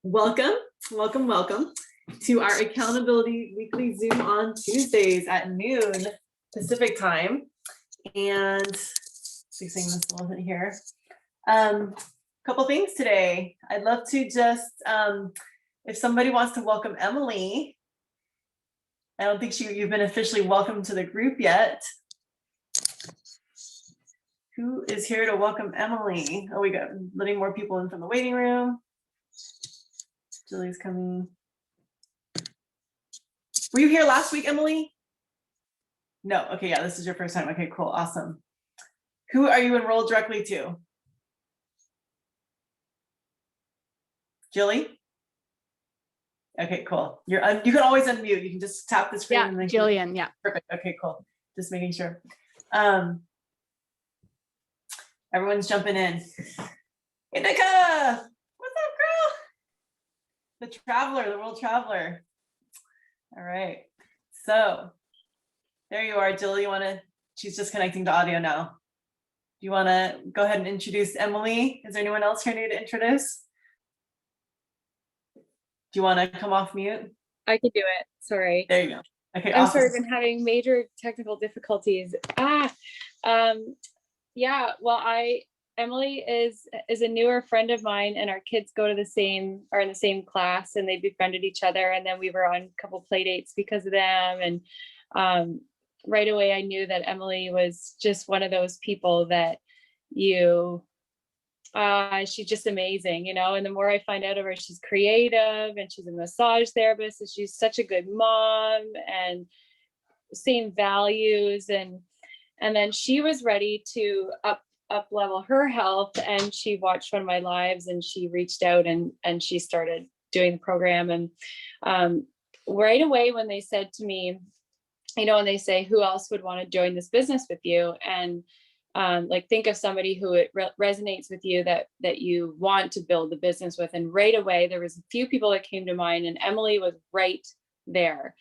Welcome, welcome, welcome to our Accountability Weekly Zoom on Tuesdays at noon Pacific time. And fixing this a little bit here. Couple things today. I'd love to just, if somebody wants to welcome Emily. I don't think you've been officially welcomed to the group yet. Who is here to welcome Emily? Oh, we got letting more people in from the waiting room. Julie's coming. Were you here last week, Emily? No. Okay, yeah, this is your first time. Okay, cool, awesome. Who are you enrolled directly to? Jilly? Okay, cool. You can always unmute. You can just tap the screen. Yeah, and then Jillian, yeah. Perfect. Okay, cool. Just making sure. Everyone's jumping in. Indica! What's up, girl? The traveler, the world traveler. All right. So there you are, Jill. She's just connecting to audio now. Do you want to go ahead and introduce Emily? Is there anyone else here need to introduce? Do you want to come off mute? I can do it. Sorry. There you go. Okay, I'm awesome. sorry, I've been having major technical difficulties. Yeah, well, Emily is a newer friend of mine, and our kids are in the same class, and they befriended each other, and then we were on a couple play dates because of them. And right away I knew that Emily was just one of those people that she's just amazing, and the more I find out of her, she's creative, and she's a massage therapist, and she's such a good mom, and same values, and then she was ready to up level her health, and she watched one of my lives, and she reached out and she started doing the program. And right away when they said to me, and they say, who else would want to join this business with you, and think of somebody who it resonates with you, that you want to build the business with. And right away there was a few people that came to mind, and Emily was right there.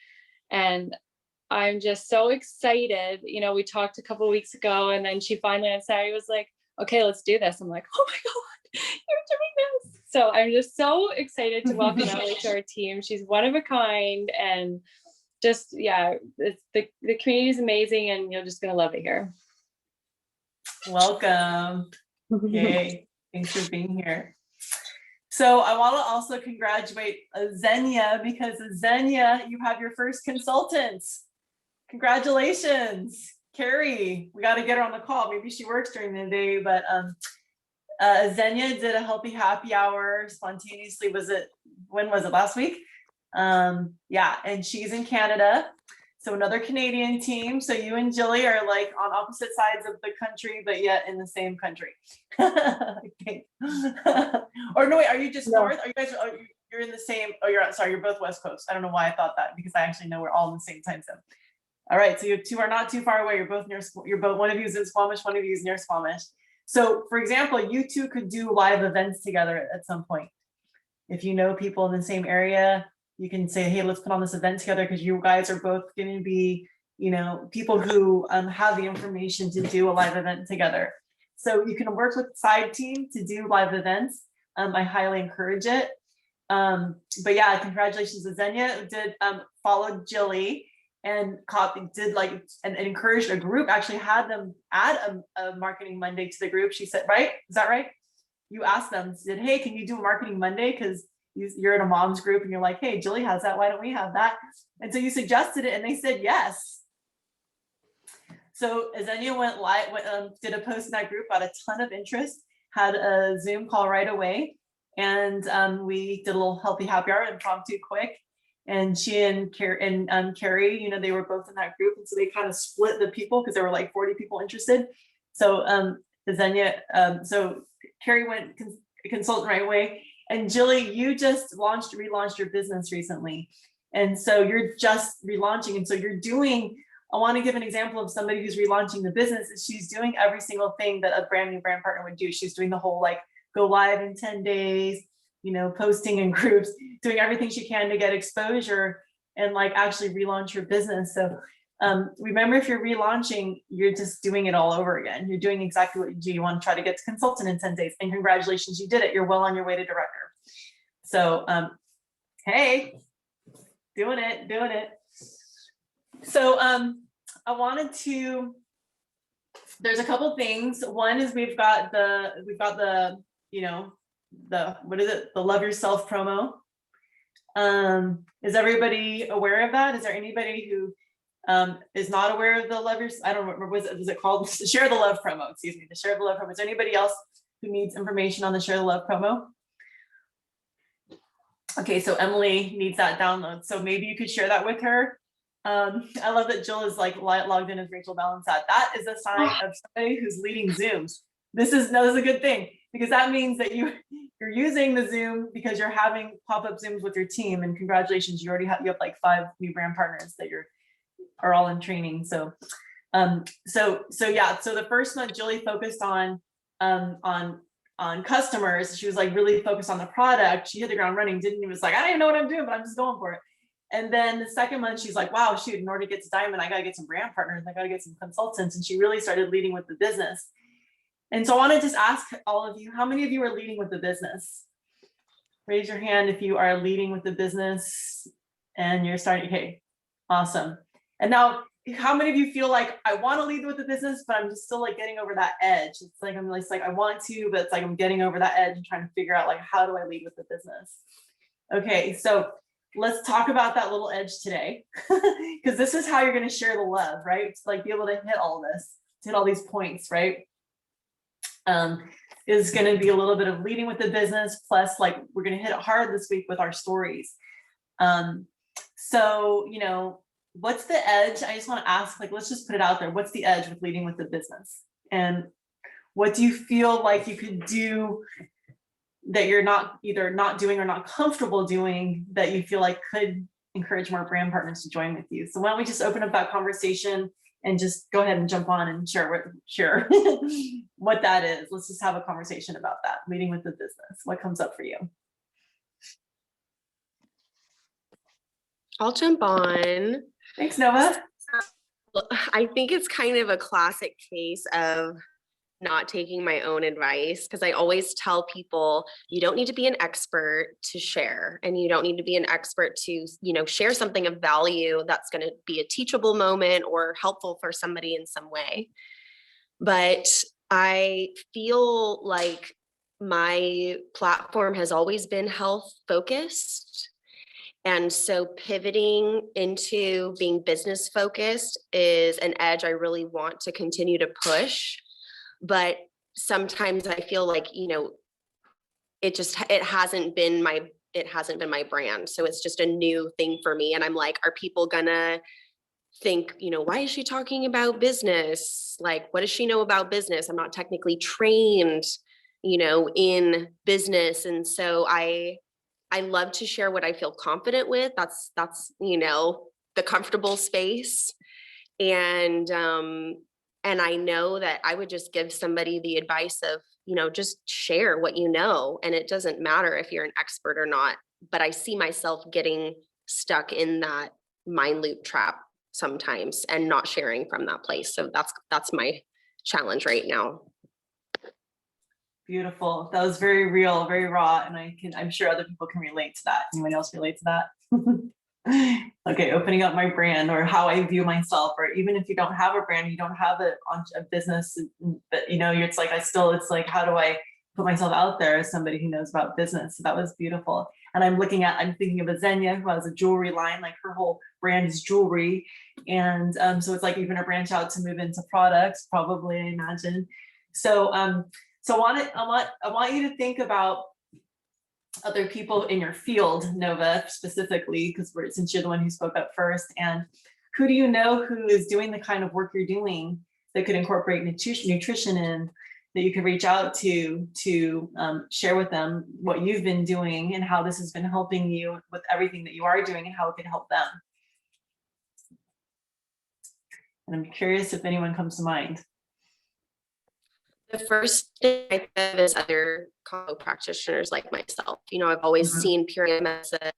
And I'm just so excited. We talked a couple of weeks ago, and then she finally on Saturday was like, okay, let's do this. I'm like, oh my God, you're doing this. So I'm just so excited to welcome Emily to our team. She's one of a kind, and just, yeah, the community is amazing, and you're just going to love it here. Welcome. Yay. Thanks for being here. So I want to also congratulate Xenia, because Xenia, you have your first consultants. Congratulations, Carrie. We got to get her on the call. Maybe she works during the day, but Xenia did a healthy happy hour spontaneously. When was it? Last week? Yeah, and she's in Canada. So another Canadian team. So you and Jilly are like on opposite sides of the country, but yet in the same country. Okay. Or no, wait, are you just north? Are you guys, you're in the same, you're both West Coast. I don't know why I thought that, because I actually know we're all in the same time zone. All right, so you two are not too far away. You're both, one of you is in Squamish, one of you is near Squamish. So for example, you two could do live events together at some point. If you know people in the same area, you can say, hey, let's put on this event together, because you guys are both going to be, people who have the information to do a live event together. So you can work with side team to do live events. I highly encourage it. But yeah, congratulations to Xenia. Did followed Jilly and and encouraged a group, actually had them add a Marketing Monday to the group. She said, right? Is that right? You asked them, said, hey, can you do a Marketing Monday? Because you're in a mom's group, and you're like, hey, Jilly has that, why don't we have that? And so you suggested it, and they said yes. So Xenia went live, did a post in that group, got a ton of interest, had a Zoom call right away, and we did a little healthy happy hour, impromptu, quick. And she and Carrie, they were both in that group, and so they kind of split the people, because there were like 40 people interested. So Xenia, so Carrie went consultant right away. And Jilly, you just relaunched your business recently. And so you're just relaunching. And so you're doing, I want to give an example of somebody who's relaunching the business. Is she's doing every single thing that a brand new brand partner would do. She's doing the whole go live in 10 days, posting in groups, doing everything she can to get exposure and actually relaunch your business. So remember, if you're relaunching, you're just doing it all over again. You're doing exactly what you do. You want to try to get to consultant in 10 days, and congratulations, you did it. You're well on your way to director. So, hey, doing it. So, I wanted to, there's a couple things. One is we've got the, you know, what is it? The Love Yourself promo. Is everybody aware of that? Is there anybody who is not aware of the Love Yourself? I don't remember, was it called the Share the Love promo? Excuse me, the Share the Love promo. Is there anybody else who needs information on the Share the Love promo? Okay, so Emily needs that download. So maybe you could share that with her. I love that Jill is like logged in as Rachel Balansat. That is a sign of somebody who's leading Zooms. This is a good thing, because that means that you're using the Zoom because you're having pop-up Zooms with your team. And congratulations, you already have like 5 new brand partners that are all in training. So yeah, so the first month Julie focused on customers. She was like really focused on the product. She hit the ground running, was like, I don't even know what I'm doing, but I'm just going for it. And then the second month, she's like, wow, shoot, in order to get to Diamond, I got to get some brand partners. I got to get some consultants. And she really started leading with the business. And so I want to just ask all of you, how many of you are leading with the business? Raise your hand if you are leading with the business and you're starting. Okay, awesome. And now, how many of you feel like I want to lead with the business, but I'm just still like getting over that edge? It's like, I'm like I want to, but it's like I'm getting over that edge and trying to figure out like, how do I lead with the business? Okay, so let's talk about that little edge today, because this is how you're going to share the love, right? It's like be able to hit all this, to hit all these points, right? Is going to be a little bit of leading with the business, plus like we're going to hit it hard this week with our stories. So, you know, what's the edge? I just want to ask, like, let's just put it out there. What's the edge with leading with the business? And what do you feel like you could do that you're not either not doing or not comfortable doing that you feel like could encourage more brand partners to join with you? So why don't we just open up that conversation and just go ahead and jump on and share what that is. Let's just have a conversation about that, leading with the business. What comes up for you? I'll jump on. Thanks, Nova. I think it's kind of a classic case of not taking my own advice, because I always tell people you don't need to be an expert to share, and you don't need to be an expert to, you know, share something of value that's going to be a teachable moment or helpful for somebody in some way. But I feel like my platform has always been health focused. And so pivoting into being business focused is an edge I really want to continue to push. But sometimes I feel like, you know, it hasn't been my brand. So it's just a new thing for me. And I'm like, are people gonna think, you know, why is she talking about business? Like, what does she know about business? I'm not technically trained, you know, in business. And so I love to share what I feel confident with. That's, you know, the comfortable space. And I know that I would just give somebody the advice of, you know, just share what you know. And it doesn't matter if you're an expert or not, but I see myself getting stuck in that mind loop trap sometimes and not sharing from that place. So that's my challenge right now. Beautiful. That was very real, very raw. And I'm sure other people can relate to that. Anyone else relate to that? Okay, opening up my brand or how I view myself, or even if you don't have a brand, you don't have a business, but you know, it's like how do I put myself out there as somebody who knows about business? So that was beautiful. And I'm thinking of Azenia, who has a jewelry line, like her whole brand is jewelry. And so it's like even a branch out to move into products, probably, I imagine. So I want you to think about other people in your field, Nova, specifically, since you're the one who spoke up first. And who do you know who is doing the kind of work you're doing that could incorporate nutrition in, that you could reach out to share with them what you've been doing and how this has been helping you with everything that you are doing and how it could help them? And I'm curious if anyone comes to mind. The first thing I think of is other combo practitioners like myself. You know, I've always seen Purium as an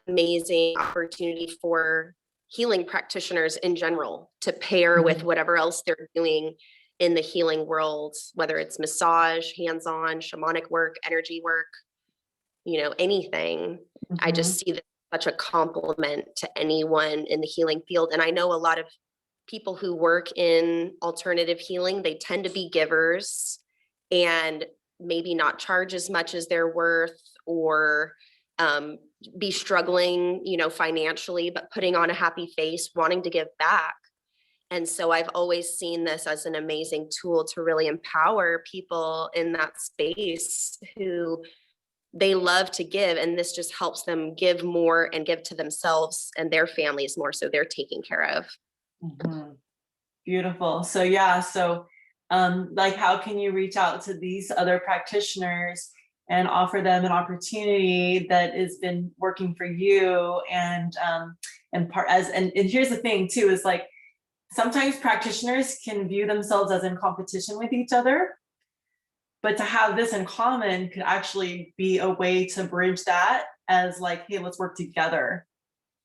amazing opportunity for healing practitioners in general to pair with whatever else they're doing in the healing world, whether it's massage, hands-on, shamanic work, energy work. anything. I Mhm. just see that such a compliment to anyone in the healing field. And I know a lot of people who work in alternative healing, they tend to be givers and maybe not charge as much as they're worth, or be struggling, financially, but putting on a happy face, wanting to give back. And so I've always seen this as an amazing tool to really empower people in that space who they love to give. And this just helps them give more and give to themselves and their families more, so they're taken care of. Mhm. Beautiful. So yeah, like how can you reach out to these other practitioners and offer them an opportunity that has been working for you, and here's the thing too, is like sometimes practitioners can view themselves as in competition with each other, but to have this in common could actually be a way to bridge that, as like, hey, let's work together,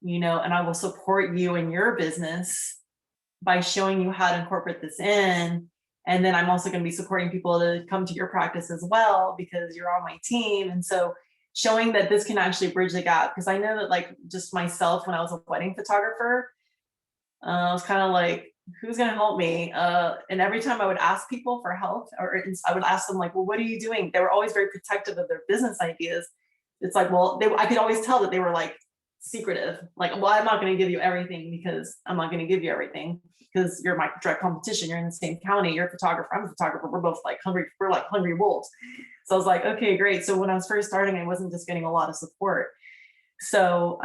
and I will support you in your business by showing you how to incorporate this in. And then I'm also going to be supporting people to come to your practice as well, because you're on my team. And so showing that this can actually bridge the gap, because I know that like just myself, when I was a wedding photographer, I was kind of like, who's going to help me? And every time I would ask people for help, or I would ask them like, well, what are you doing? They were always very protective of their business ideas. It's like, well, I could always tell that they were like secretive. Like, well, I'm not going to give you everything, because I'm not going to give you everything, because you're my direct competition. You're in the same county. You're a photographer. I'm a photographer. We're both like hungry. We're like hungry wolves. So I was like, okay, great. So when I was first starting, I wasn't just getting a lot of support. So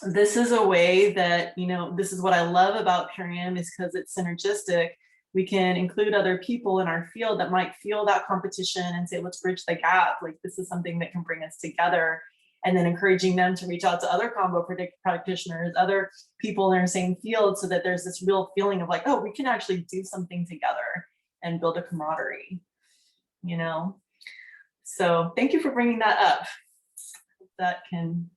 this is a way that, this is what I love about Purium, is because it's synergistic. We can include other people in our field that might feel that competition and say, let's bridge the gap. Like, this is something that can bring us together. And then encouraging them to reach out to other combo practitioners, other people in the same field, so that there's this real feeling of like, oh, we can actually do something together and build a camaraderie, So thank you for bringing that up. That can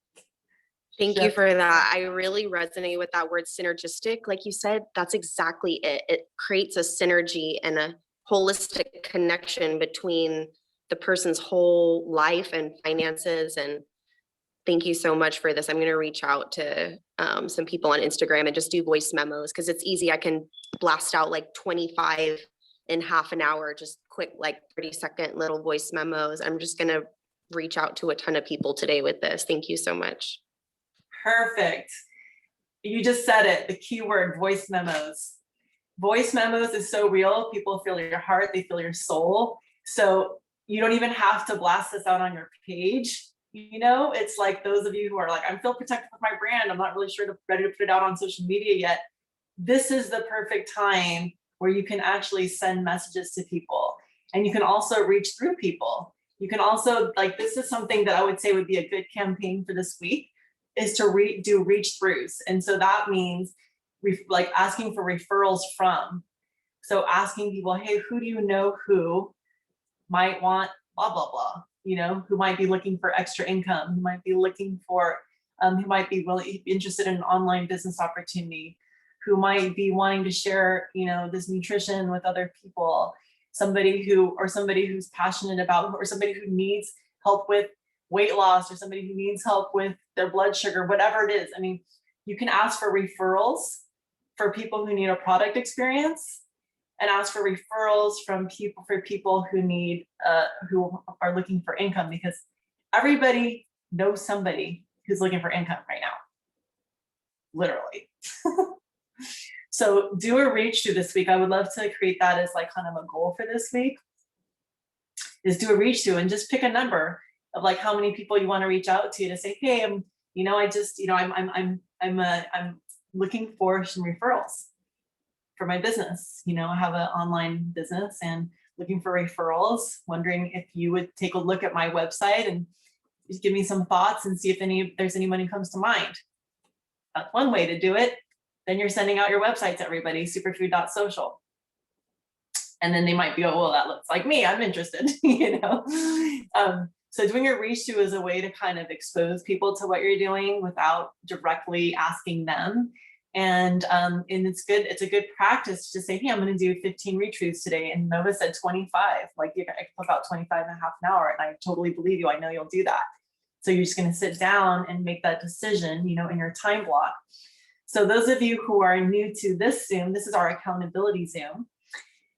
Thank you for that. I really resonate with that word synergistic. Like you said, that's exactly it. It creates a synergy and a holistic connection between the person's whole life and finances. And thank you so much for this. I'm going to reach out to some people on Instagram and just do voice memos, because it's easy. I can blast out like 25 in half an hour, just quick, like 30-second little voice memos. I'm just going to reach out to a ton of people today with this. Thank you so much. Perfect. You just said it, the keyword, voice memos. Voice memos is so real. People feel your heart, they feel your soul. So you don't even have to blast this out on your page. It's like those of you who are like, I feel protected with my brand, I'm not really ready to put it out on social media yet. This is the perfect time where you can actually send messages to people. And you can also reach through people. You can also, like, this is something that I would say would be a good campaign for this week, is to do reach throughs. And so that means like asking for referrals from. So asking people, hey, who do you know who might want blah, blah, blah, who might be looking for extra income, who might be looking for, who might be really interested in an online business opportunity, who might be wanting to share, this nutrition with other people, somebody who's passionate about, or somebody who needs help with weight loss, or somebody who needs help with their blood sugar, whatever it is. I mean, you can ask for referrals for people who need a product experience, and ask for referrals from people who need, who are looking for income, because everybody knows somebody who's looking for income right now, literally. So do a reach to this week. I would love to create that as like kind of a goal for this week, is do a reach to, and just pick a number of like how many people you want to reach out to say, hey, I'm looking for some referrals for my business. I have an online business and looking for referrals, wondering if you would take a look at my website and just give me some thoughts and see if there's anyone who comes to mind. That's one way to do it. Then you're sending out your website to everybody, superfood.social. And then they might be, oh, well, that looks like me, I'm interested, So doing a reach to is a way to kind of expose people to what you're doing without directly asking them. And it's a good practice to say, hey, I'm going to do 15 retweets today. And Nova said 25, like I can put about 25 and a half an hour. And I totally believe you. I know you'll do that. So you're just going to sit down and make that decision, you know, in your time block. So those of you who are new to this Zoom, this is our accountability Zoom.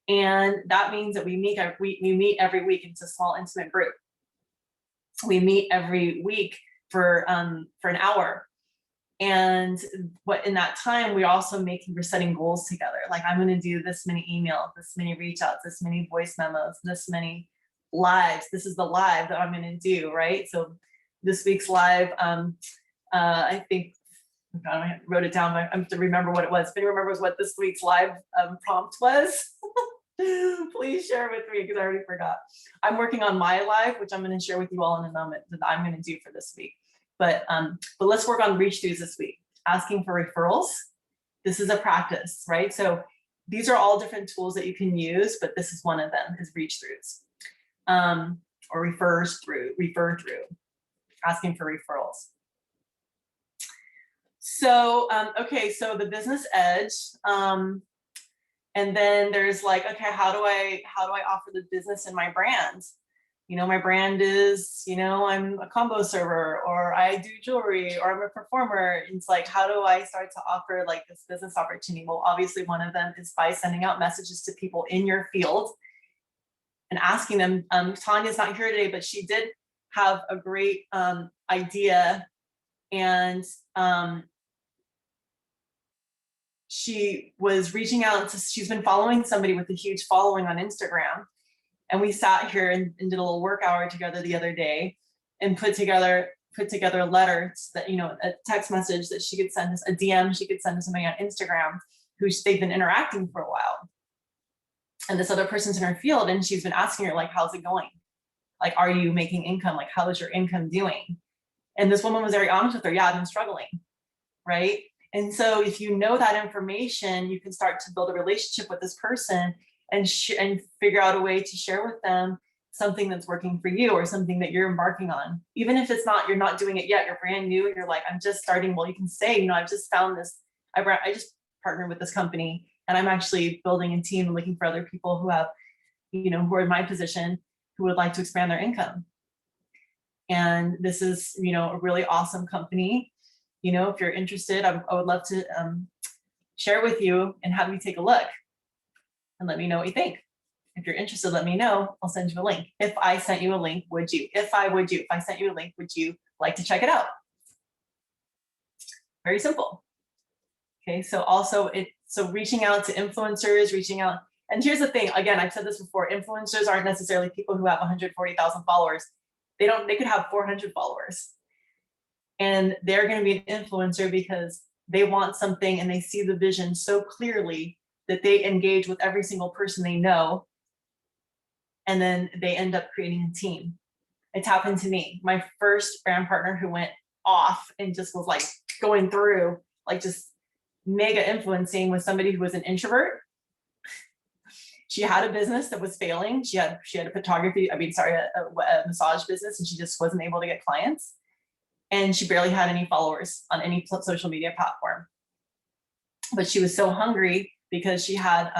And that means that we meet every week. It's a small, intimate group. We meet every week for an hour. And what in that time, we're setting goals together. Like, I'm going to do this many emails, this many reach outs, this many voice memos, this many lives. This is the live that I'm going to do, right? So this week's live, I think, I wrote it down, but I have to remember what it was. If anyone remembers what this week's live prompt was, please share with me, because I already forgot. I'm working on my live, which I'm going to share with you all in a moment, that I'm going to do for this week. But let's work on reach throughs this week. Asking for referrals. This is a practice, right? So these are all different tools that you can use, but this is one of them, is reach throughs, or refer through, asking for referrals. So, okay, so the business edge, and then there's like, okay, how do I offer the business in my brand? You know, my brand is, you know, I'm a combo server, or I do jewelry, or I'm a performer. It's like, how do I start to offer like this business opportunity? Well, obviously one of them is by sending out messages to people in your field and asking them. Tanya's not here today, but she did have a great idea, and she was reaching out to, she's been following somebody with a huge following on Instagram. And we sat here and did a little work hour together the other day and put together letters that, you know, a text message that she could send us, a DM she could send to somebody on Instagram who they've been interacting for a while. And this other person's in her field, and she's been asking her, like, how's it going? Like, are you making income? Like, how is your income doing? And this woman was very honest with her. Yeah, I've been struggling, right? And so if you know that information, you can start to build a relationship with this person and figure out a way to share with them something that's working for you, or something that you're embarking on. Even if it's not, you're not doing it yet, you're brand new, you're like, I'm just starting. Well, you can say, you know, I've just found this, I just partnered with this company, and I'm actually building a team and looking for other people who have, you know, who are in my position, who would like to expand their income. And this is, you know, a really awesome company. You know, if you're interested, I would love to share with you and have you take a look and let me know what you think. If you're interested, let me know. I'll send you a link. If I sent you a link, would you? If I sent you a link, would you like to check it out? Very simple. Okay, so also so reaching out to influencers, and here's the thing, again, I've said this before, influencers aren't necessarily people who have 140,000 followers. They could have 400 followers. And they're going to be an influencer because they want something and they see the vision so clearly that they engage with every single person they know. And then they end up creating a team. It's happened to me. My first brand partner who went off and just was like going through, like just mega influencing, was somebody who was an introvert. She had a business that was failing. She had a massage business, and she just wasn't able to get clients. And she barely had any followers on any social media platform. But she was so hungry because she had,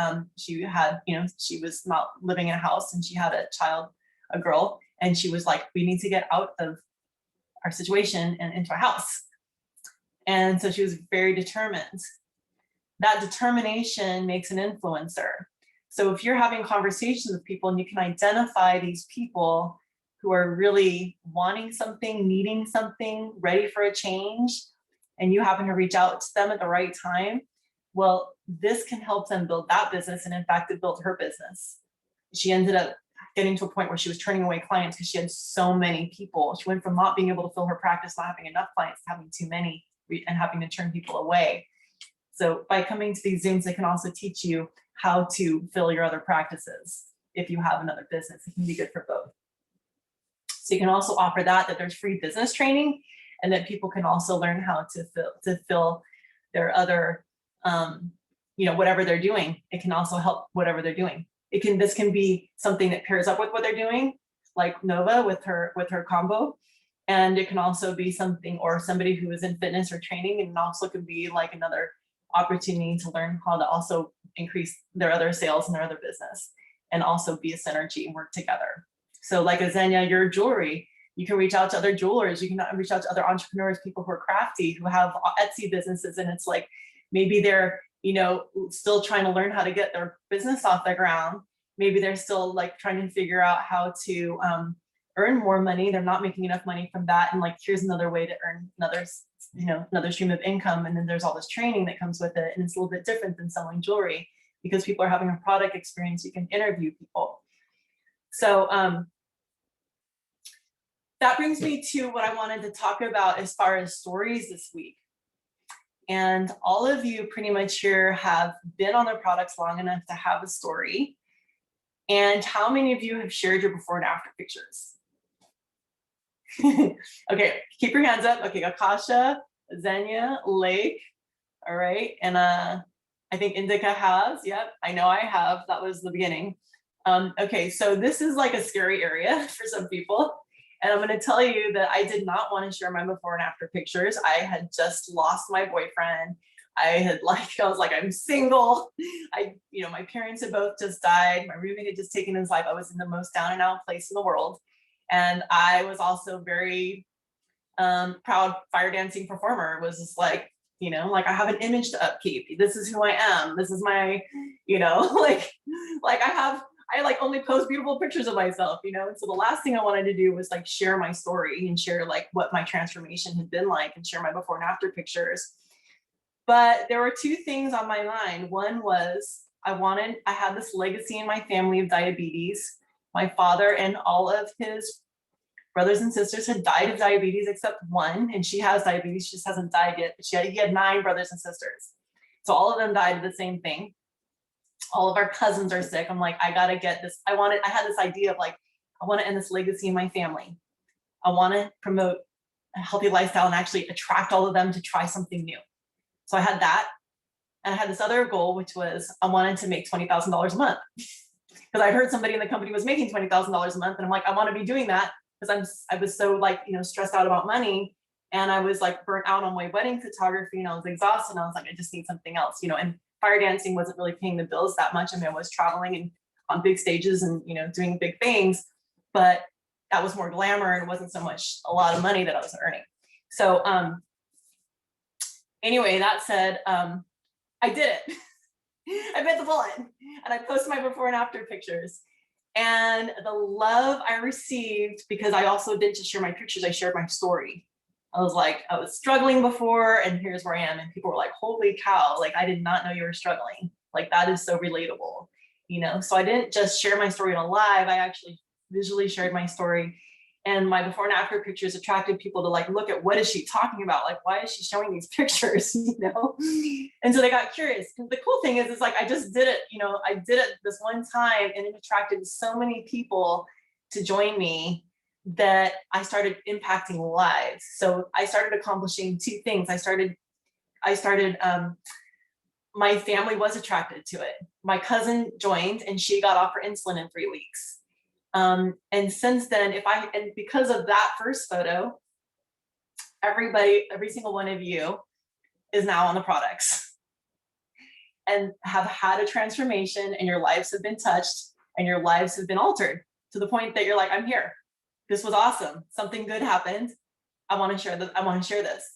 you know, she was not living in a house, and she had a child, a girl, and she was like, we need to get out of our situation and into a house. And so she was very determined. That determination makes an influencer. So if you're having conversations with people and you can identify these people who are really wanting something, needing something, ready for a change, and you happen to reach out to them at the right time, well, this can help them build that business. And in fact, it built her business. She ended up getting to a point where she was turning away clients because she had so many people. She went from not being able to fill her practice, not having enough clients, to having too many, and having to turn people away. So by coming to these Zooms, they can also teach you how to fill your other practices. If you have another business, it can be good for both. So you can also offer that there's free business training, and that people can also learn how to fill their other, you know, whatever they're doing. It can also help whatever they're doing. This can be something that pairs up with what they're doing, like Nova with her combo. And it can also be something, or somebody who is in fitness or training, and also can be like another opportunity to learn how to also increase their other sales and their other business, and also be a synergy and work together. So like Azenia, your jewelry, you can reach out to other jewelers, you can reach out to other entrepreneurs, people who are crafty, who have Etsy businesses, and it's like, maybe they're, you know, still trying to learn how to get their business off the ground. Maybe they're still like trying to figure out how to earn more money. They're not making enough money from that. And like, here's another way to earn another stream of income. And then there's all this training that comes with it. And it's a little bit different than selling jewelry, because people are having a product experience. You can interview people. So that brings me to what I wanted to talk about as far as stories this week. And all of you pretty much here have been on their products long enough to have a story. And how many of you have shared your before and after pictures? Okay, keep your hands up. Okay, Akasha, Xenia, Lake. All right, and I think Indica has. Yep, I know I have. That was the beginning. Okay, so this is like a scary area for some people. And I'm going to tell you that I did not want to share my before and after pictures. I had just lost my boyfriend. I was like, I'm single. My parents had both just died. My roommate had just taken his life. I was in the most down and out place in the world. And I was also very proud fire dancing performer. It was just like, like I have an image to upkeep. This is who I am. This is my, I like only post beautiful pictures of myself, and so the last thing I wanted to do was like share my story and share like what my transformation had been like and share my before and after pictures. But there were two things on my mind. One was I had this legacy in my family of diabetes. My father and all of his brothers and sisters had died of diabetes except one, and she has diabetes, she just hasn't died yet. He had 9 brothers and sisters. So all of them died of the same thing. All of our cousins are sick. I'm like, I gotta get this. I had this idea of like, I want to end this legacy in my family. I want to promote a healthy lifestyle and actually attract all of them to try something new. So I had that. And I had this other goal, which was I wanted to make $20,000 a month. Because I heard somebody in the company was making $20,000 a month. And I'm like, I want to be doing that because I was so like, stressed out about money. And I was like burnt out on my wedding photography, and I was exhausted. And I was like, I just need something else, and fire dancing wasn't really paying the bills that much. I mean, I was traveling and on big stages and, doing big things, but that was more glamour and it wasn't so much a lot of money that I was earning. So anyway, that said, I did it. I bit the bullet and I posted my before and after pictures. And the love I received, because I also didn't just share my pictures, I shared my story. I was like, I was struggling before and here's where I am. And people were like, holy cow, like I did not know you were struggling. Like that is so relatable, So I didn't just share my story in a live, I actually visually shared my story. And my before and after pictures attracted people to like, look at what is she talking about? Like, why is she showing these pictures, And so they got curious. And the cool thing is like, I just did it, I did it this one time and it attracted so many people to join me that I started impacting lives. So I started accomplishing 2 things. My family was attracted to it. My cousin joined and she got off her insulin in 3 weeks. And since then, because of that first photo, every single one of you is now on the products and have had a transformation, and your lives have been touched and your lives have been altered to the point that you're like, I'm here. This was awesome. Something good happened. I want to share this.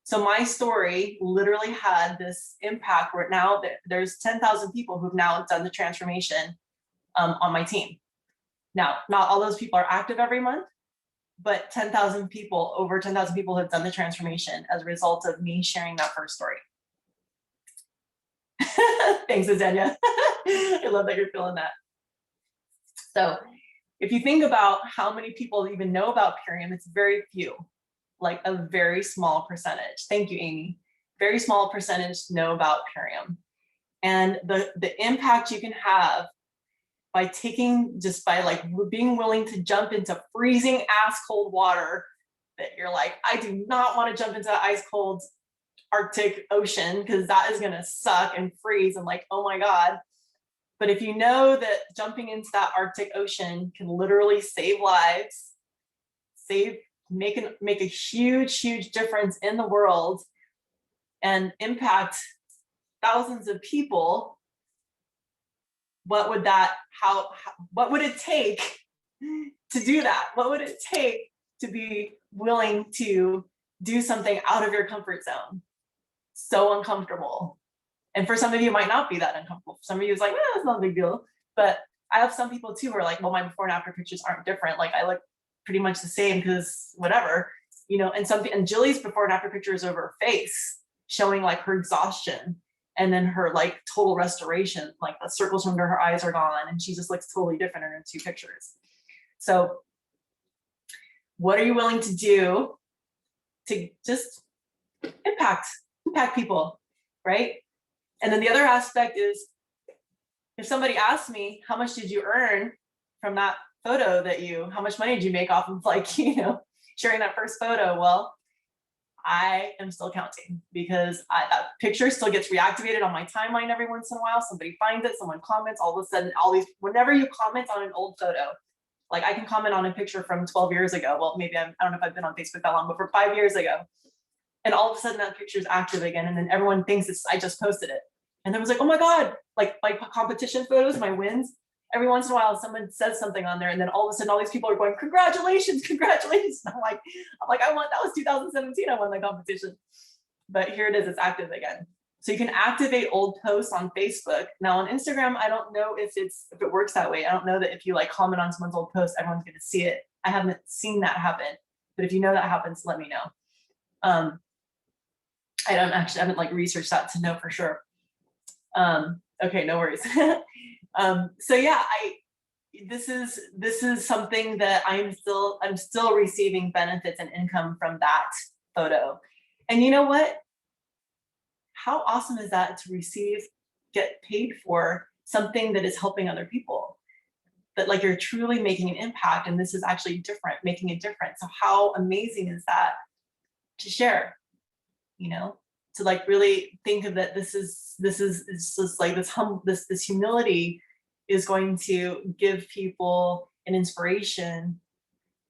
So my story literally had this impact where now there's 10,000 people who've now done the transformation on my team. Now, not all those people are active every month, but over 10,000 people have done the transformation as a result of me sharing that first story. Thanks, Azenia. I love that you're feeling that. So if you think about how many people even know about Purium, it's very few, like a very small percentage. Thank you, Amy. Very small percentage know about Purium. And the impact you can have by being willing to jump into freezing ass cold water that you're like, I do not want to jump into the ice cold Arctic Ocean because that is going to suck and freeze. And like, oh my God. But if you know that jumping into that Arctic Ocean can literally save lives, make a huge, huge difference in the world and impact thousands of people, what would that, what would it take to do that? What would it take to be willing to do something out of your comfort zone? So uncomfortable. And for some of you, it might not be that uncomfortable. For some of you, it's like, it's not a big deal. But I have some people too who are like, well, my before and after pictures aren't different. Like I look pretty much the same because whatever, you know, and Jilly's before and after pictures of her face showing like her exhaustion and then her like total restoration, like the circles under her eyes are gone and she just looks totally different in her 2 pictures. So what are you willing to do to just impact people, right? And then the other aspect is, if somebody asks me, how much did you earn from that photo how much money did you make off of like, you know, sharing that first photo? Well, I am still counting because that picture still gets reactivated on my timeline every once in a while. Somebody finds it, someone comments, all of a sudden, whenever you comment on an old photo, like I can comment on a picture from 12 years ago. Well, maybe I don't know if I've been on Facebook that long, but for 5 years ago. And all of a sudden that picture is active again. And then everyone thinks I just posted it. And then it was like, oh my God, like my competition photos, my wins. Every once in a while, someone says something on there, and then all of a sudden, all these people are going, congratulations, congratulations. And I'm like, that was 2017. I won the competition, but here it is. It's active again. So you can activate old posts on Facebook. Now on Instagram, I don't know if it works that way. I don't know that if you like comment on someone's old post, everyone's going to see it. I haven't seen that happen, but if you know that happens, let me know. I haven't like researched that to know for sure. Okay, no worries. So yeah, this is something that I'm still receiving benefits and income from that photo. And you know what? How awesome is that to get paid for something that is helping other people? That like you're truly making an impact, and this is actually making a difference. So how amazing is that to share? You know, to like really think of that this is like this humility is going to give people an inspiration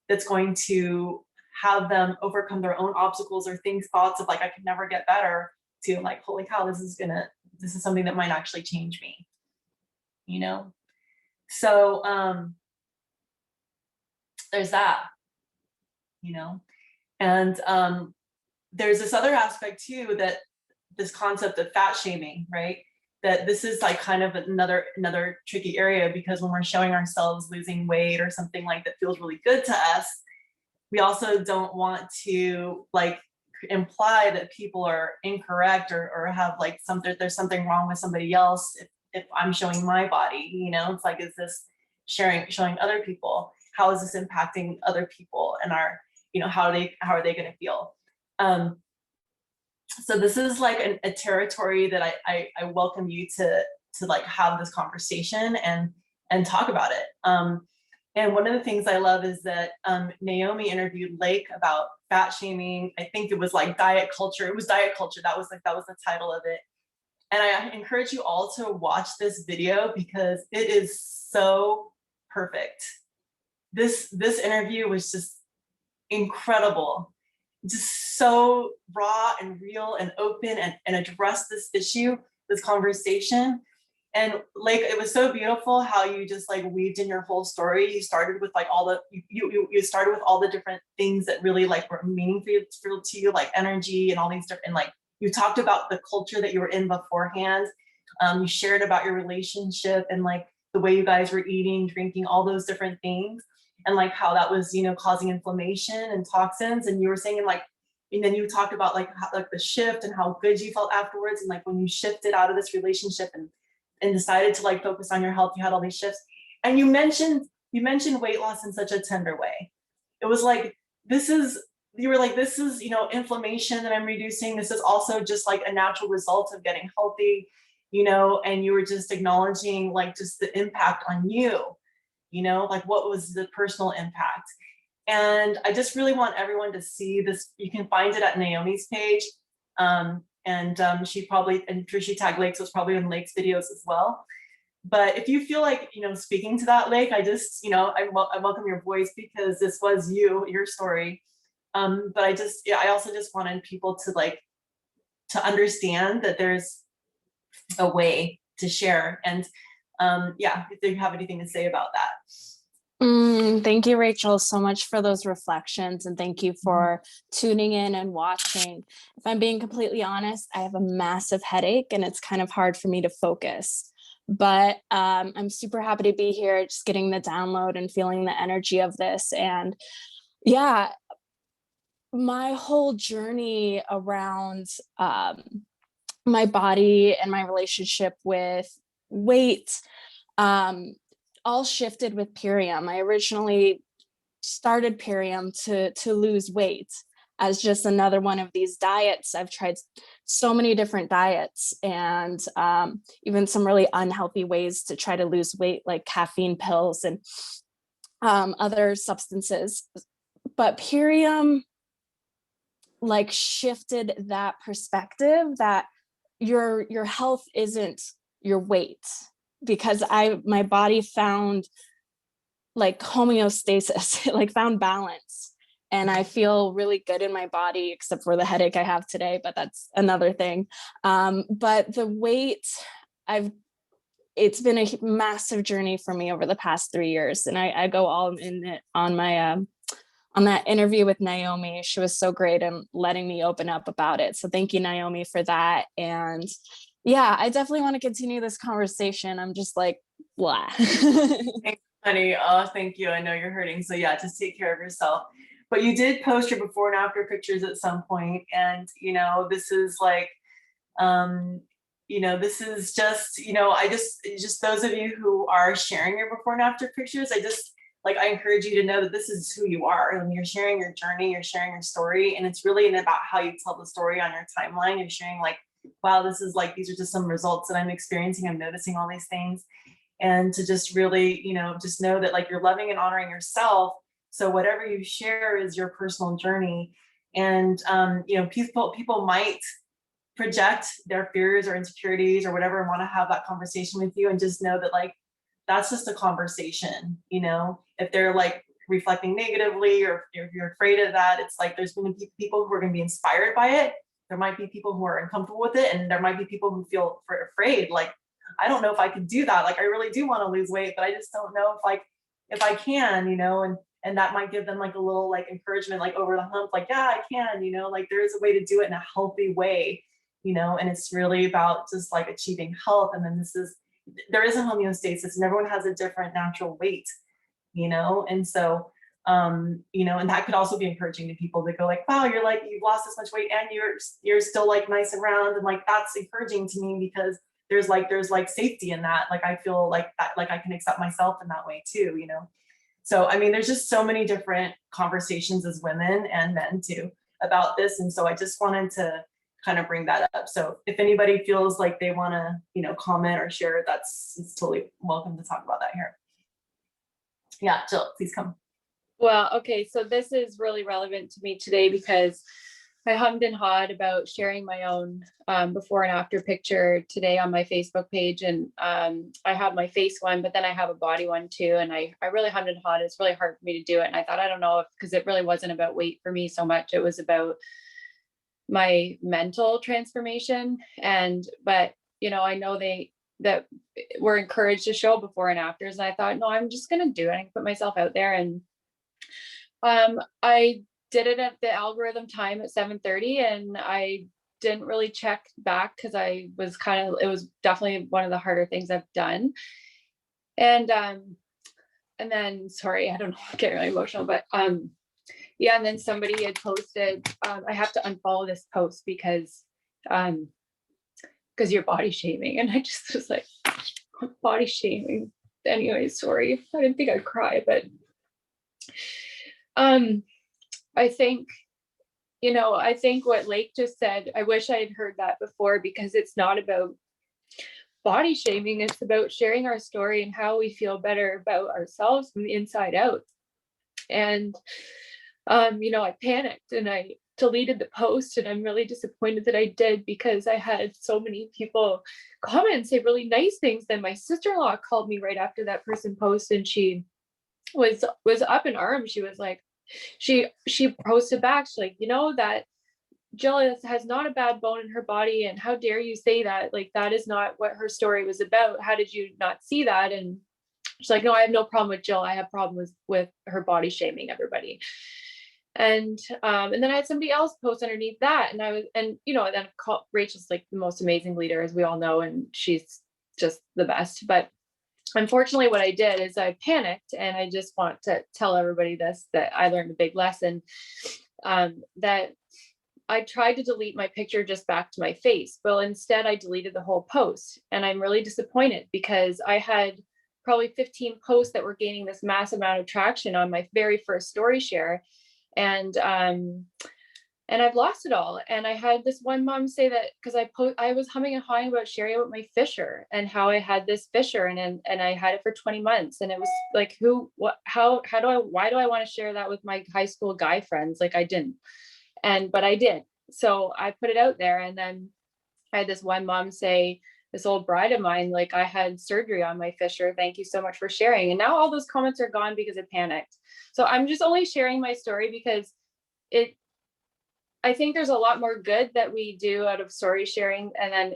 that's going to have them overcome their own obstacles or thoughts of like I could never get better, to like, holy cow, this is something that might actually change me, you know? So there's that, you know? And there's this other aspect too, that this concept of fat shaming, right? That this is like kind of another tricky area, because when we're showing ourselves losing weight or something like that feels really good to us, we also don't want to like imply that people are incorrect or have like there's something wrong with somebody else if I'm showing my body, you know? It's like, is this showing other people? How is this impacting other people, and you know, how are they going to feel? So this is like a territory that I welcome you to like have this conversation and talk about it. And one of the things I love is that Naomi interviewed Lake about fat shaming. I think it was like diet culture. It was diet culture. That was the title of it. And I encourage you all to watch this video because it is so perfect. This interview was just incredible. Just so raw and real and open and address this issue, this conversation. And like, it was so beautiful how you just like weaved in your whole story. You started with like you started with all the different things that really like were meaningful to you, like energy and all these different, and like you talked about the culture that you were in beforehand. You shared about your relationship and like the way you guys were eating, drinking, all those different things. And like how that was, you know, causing inflammation and toxins. And you were saying and then you talked about like the shift and how good you felt afterwards. And like when you shifted out of this relationship and decided to like focus on your health, you had all these shifts. And you mentioned weight loss in such a tender way. It was like, you were like, this is, you know, inflammation that I'm reducing. This is also just like a natural result of getting healthy, you know, and you were just acknowledging like just the impact on you, you know, like what was the personal impact. And I just really want everyone to see this. You can find it at Naomi's page. She tagged Lake, so it's probably in Lake's videos as well. But if you feel like, you know, speaking to that, Lake, I just, you know, I welcome your voice because this was your story. But I also just wanted people to understand that there's a way to share. And yeah, if you have anything to say about that. Thank you, Rachel, so much for those reflections, and thank you for tuning in and watching. If I'm being completely honest, I have a massive headache and it's kind of hard for me to focus, but I'm super happy to be here, just getting the download and feeling the energy of this. And yeah, my whole journey around my body and my relationship with weight all shifted with Purium. I originally started Purium to lose weight as just another one of these diets. I've tried so many different diets, and even some really unhealthy ways to try to lose weight, like caffeine pills and other substances. But Purium like shifted that perspective that your health isn't your weight, because my body found like homeostasis, like found balance. And I feel really good in my body, except for the headache I have today, but that's another thing. But the weight, it's been a massive journey for me over the past 3 years. And I go all in it on my, on that interview with Naomi. She was so great and letting me open up about it. So thank you, Naomi, for that. And yeah, I definitely want to continue this conversation. I'm just like, blah. Thanks, honey. Oh, thank you. I know you're hurting. So yeah, just take care of yourself. But you did post your before and after pictures at some point. And, you know, this is like, you know, this is just, you know, just those of you who are sharing your before and after pictures, I encourage you to know that this is who you are. And you're sharing your journey, you're sharing your story. And it's really about how you tell the story on your timeline. You're sharing like, wow, this is like, these are just some results that I'm experiencing. I'm noticing all these things. And to just really, you know, just know that like you're loving and honoring yourself. So whatever you share is your personal journey. And, you know, people might project their fears or insecurities or whatever and want to have that conversation with you, and just know that like, that's just a conversation, you know, if they're like reflecting negatively or if you're afraid of that, it's like, there's going to be people who are going to be inspired by it. There might be people who are uncomfortable with it. And there might be people who feel afraid. Like, I don't know if I can do that. Like, I really do want to lose weight, but I just don't know if I can, you know, and that might give them like a little like encouragement, like over the hump, like, yeah, I can, you know, like there is a way to do it in a healthy way, you know, and it's really about just like achieving health. And then there is a homeostasis and everyone has a different natural weight, you know? And so, you know, and that could also be encouraging to people to go like, wow, you've lost this much weight and you're still like nice and round. And like, that's encouraging to me because there's like safety in that. Like, I feel like that, like I can accept myself in that way too, you know? So, I mean, there's just so many different conversations as women and men too about this. And so I just wanted to kind of bring that up. So if anybody feels like they want to, you know, comment or share, it's totally welcome to talk about that here. Yeah, Jill, please come. Well, okay, so this is really relevant to me today because I hummed and hawed about sharing my own before and after picture today on my Facebook page. And I have my face one, but then I have a body one too. And I really hummed and hawed. It's really hard for me to do it. And I thought, I don't know, because it really wasn't about weight for me so much. It was about my mental transformation. But you know, I know that we're encouraged to show before and afters. And I thought, no, I'm just going to do it. I can put myself out there. And I did it at the algorithm time at 7:30, and I didn't really check back because it was definitely one of the harder things I've done. And then, sorry, I don't know, I'm getting really emotional, but yeah, and then somebody had posted, I have to unfollow this post because you're body shaming. And I just was like, body shaming. Anyway, sorry. I didn't think I'd cry, but I think, you know, I think what Lake just said, I wish I had heard that before, because it's not about body shaming. It's about sharing our story and how we feel better about ourselves from the inside out. And you know, I panicked and I deleted the post, and I'm really disappointed that I did, because I had so many people comment and say really nice things. Then my sister-in-law called me right after that person posted, and she was up in arms. She was like, she posted back, she's like, you know, that Jill has not a bad bone in her body, and how dare you say that? Like, that is not what her story was about. How did you not see that? And she's like, no, I have no problem with Jill. I have problems with her body shaming everybody. And then I had somebody else post underneath that, and I was, and then Rachel's like the most amazing leader, as we all know, and she's just the best. But unfortunately, what I did is I panicked, and I just want to tell everybody this, that I learned a big lesson, that I tried to delete my picture just back to my face. Well, instead I deleted the whole post, and I'm really disappointed because I had probably 15 posts that were gaining this massive amount of traction on my very first story share. And I've lost it all. And I had this one mom say that, because I was humming and hawing about sharing about my fissure and how I had this fissure, and I had it for 20 months. And it was like, why do I want to share that with my high school guy friends? Like, I didn't. But I did. So I put it out there, and then I had this one mom say, this old bride of mine, like, I had surgery on my fissure. Thank you so much for sharing. And now all those comments are gone because I panicked. So I'm just only sharing my story because I think there's a lot more good that we do out of story sharing. And then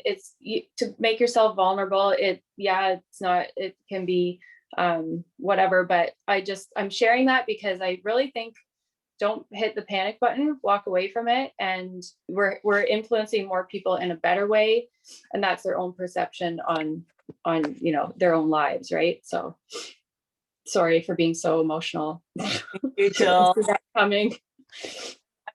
to make yourself vulnerable. It can be whatever, but I'm sharing that because I really think, don't hit the panic button, walk away from it. And we're influencing more people in a better way. And that's their own perception on their own lives. Right. So sorry for being so emotional. You, Jill. This is that coming.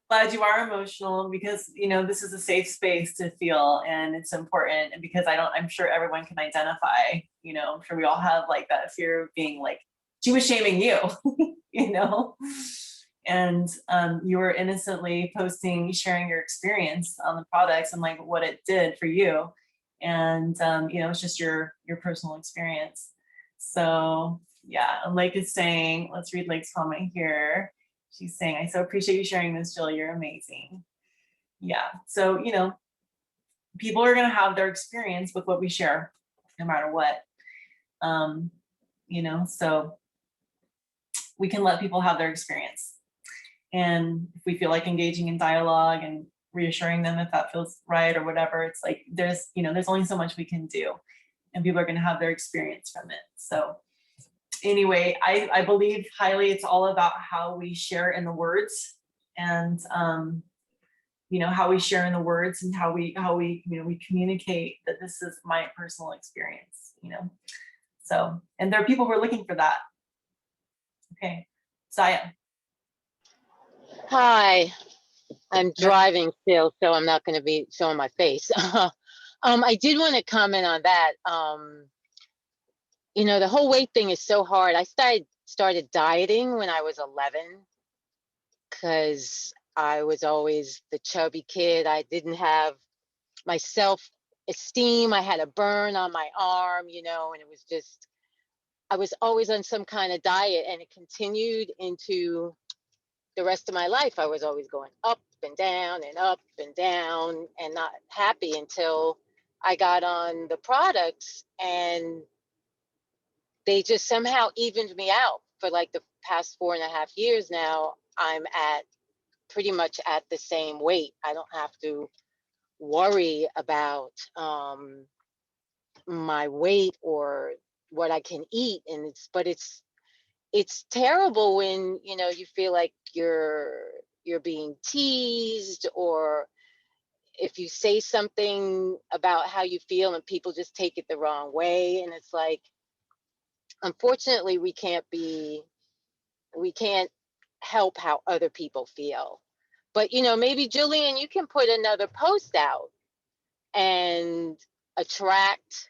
Glad you are emotional, because this is a safe space to feel, and it's important. And because I'm sure everyone can identify, I'm sure we all have like that fear of being like, she was shaming you, and you were innocently sharing your experience on the products and like what it did for you. And it's just your personal experience. So yeah, and Lake is saying, let's read Lake's comment here. She's saying, I so appreciate you sharing this, Jill. You're amazing. Yeah. So, people are going to have their experience with what we share, no matter what. So we can let people have their experience. And if we feel like engaging in dialogue and reassuring them if that feels right or whatever, it's like there's only so much we can do, and people are going to have their experience from it. So anyway, I believe highly it's all about how we share in the words, and how we share in the words, and how we we communicate that this is my personal experience. So, and there are people who are looking for that. Okay, Saya. Hi, I'm driving still, so I'm not going to be showing my face. I did want to comment on that. The whole weight thing is so hard. I started dieting when I was 11 because I was always the chubby kid. I didn't have my self-esteem. I had a burn on my arm, and it was just, I was always on some kind of diet, and it continued into the rest of my life. I was always going up and down and up and down and not happy until I got on the products, and they just somehow evened me out. For like the past 4.5 years now, I'm pretty much at the same weight. I don't have to worry about my weight or what I can eat. And it's terrible when you feel like you're being teased, or if you say something about how you feel and people just take it the wrong way. And it's like, unfortunately, we can't help how other people feel. But maybe Julian, you can put another post out and attract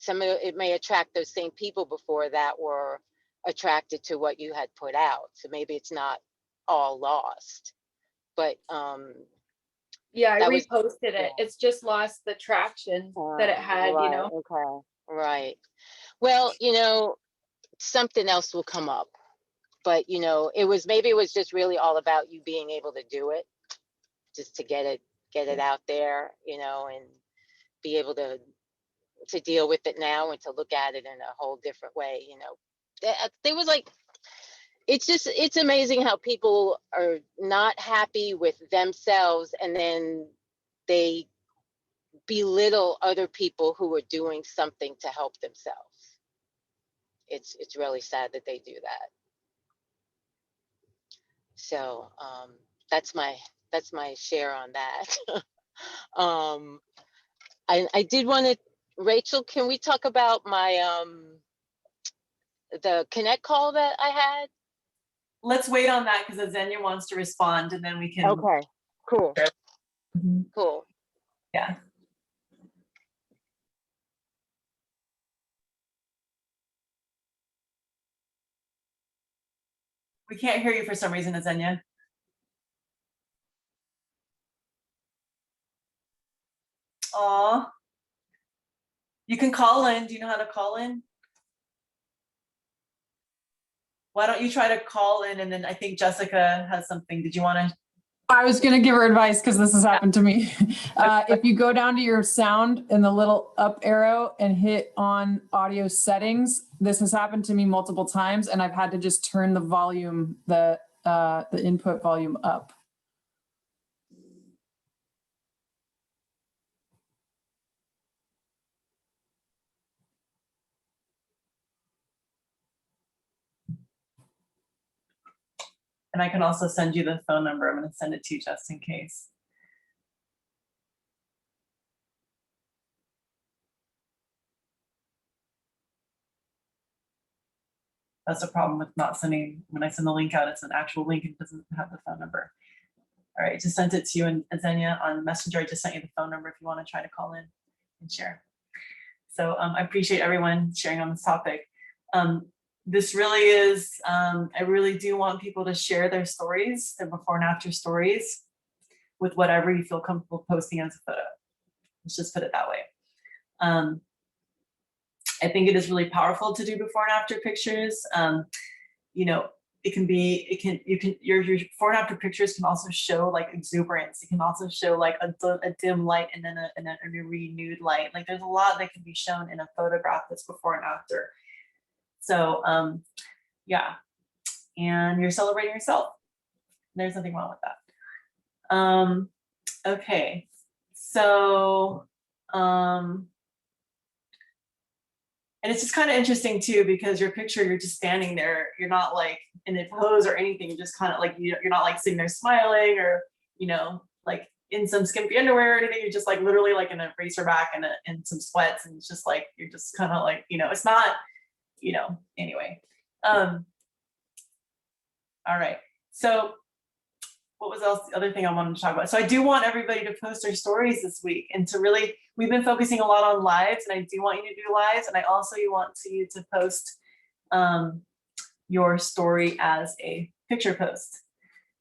it may attract those same people before that were attracted to what you had put out. So maybe it's not all lost. But yeah, I that reposted it. It's just lost the traction that it had, right, okay, right. Well, something else will come up. But maybe it was just really all about you being able to do it, just to get it out there, and be able to deal with it now and to look at it in a whole different way. There was like, it's amazing how people are not happy with themselves and then they belittle other people who are doing something to help themselves. It's really sad that they do that. So that's my share on that. I did want to, Rachel, can we talk about my the connect call that I had? Let's wait on that because Azenia wants to respond and then we can. Okay, cool. Mhm. Cool. Yeah. We can't hear you for some reason, Azenia. Aw. You can call in. Do you know how to call in? Why don't you try to call in, and then I think Jessica has something. Did you want to? I was going to give her advice because this has happened to me. If you go down to your sound in the little up arrow and hit on audio settings, this has happened to me multiple times, and I've had to just turn the volume, the input volume up. And I can also send you the phone number. I'm going to send it to you just in case. That's a problem with not sending, when I send the link out, it's an actual link, it doesn't have the phone number. All right, just sent it to you and Azenia on Messenger. I just sent you the phone number if you want to try to call in and share. So I appreciate everyone sharing on this topic. This really is, I really do want people to share their stories, their before and after stories, with whatever you feel comfortable posting as a photo. Let's just put it that way. I think it is really powerful to do before and after pictures. You know, your before and after pictures can also show like exuberance. It can also show like a dim light and then a renewed light. Like there's a lot that can be shown in a photograph that's before and after. So yeah, and you're celebrating yourself. There's nothing wrong with that. Okay, so and it's just kind of interesting too, because your picture, you're just standing there. You're not like in a pose or anything. You're just kind of like, you're not like sitting there smiling or, you know, like in some skimpy underwear or anything. You're just like literally like in a racer back and some sweats. And it's just like, you're just kind of like, you know, it's not, you know, anyway. All right. So what was else? The other thing I wanted to talk about. So I do want everybody to post their stories this week and to really, we've been focusing a lot on lives and I do want you to do lives. And I also want you to post your story as a picture post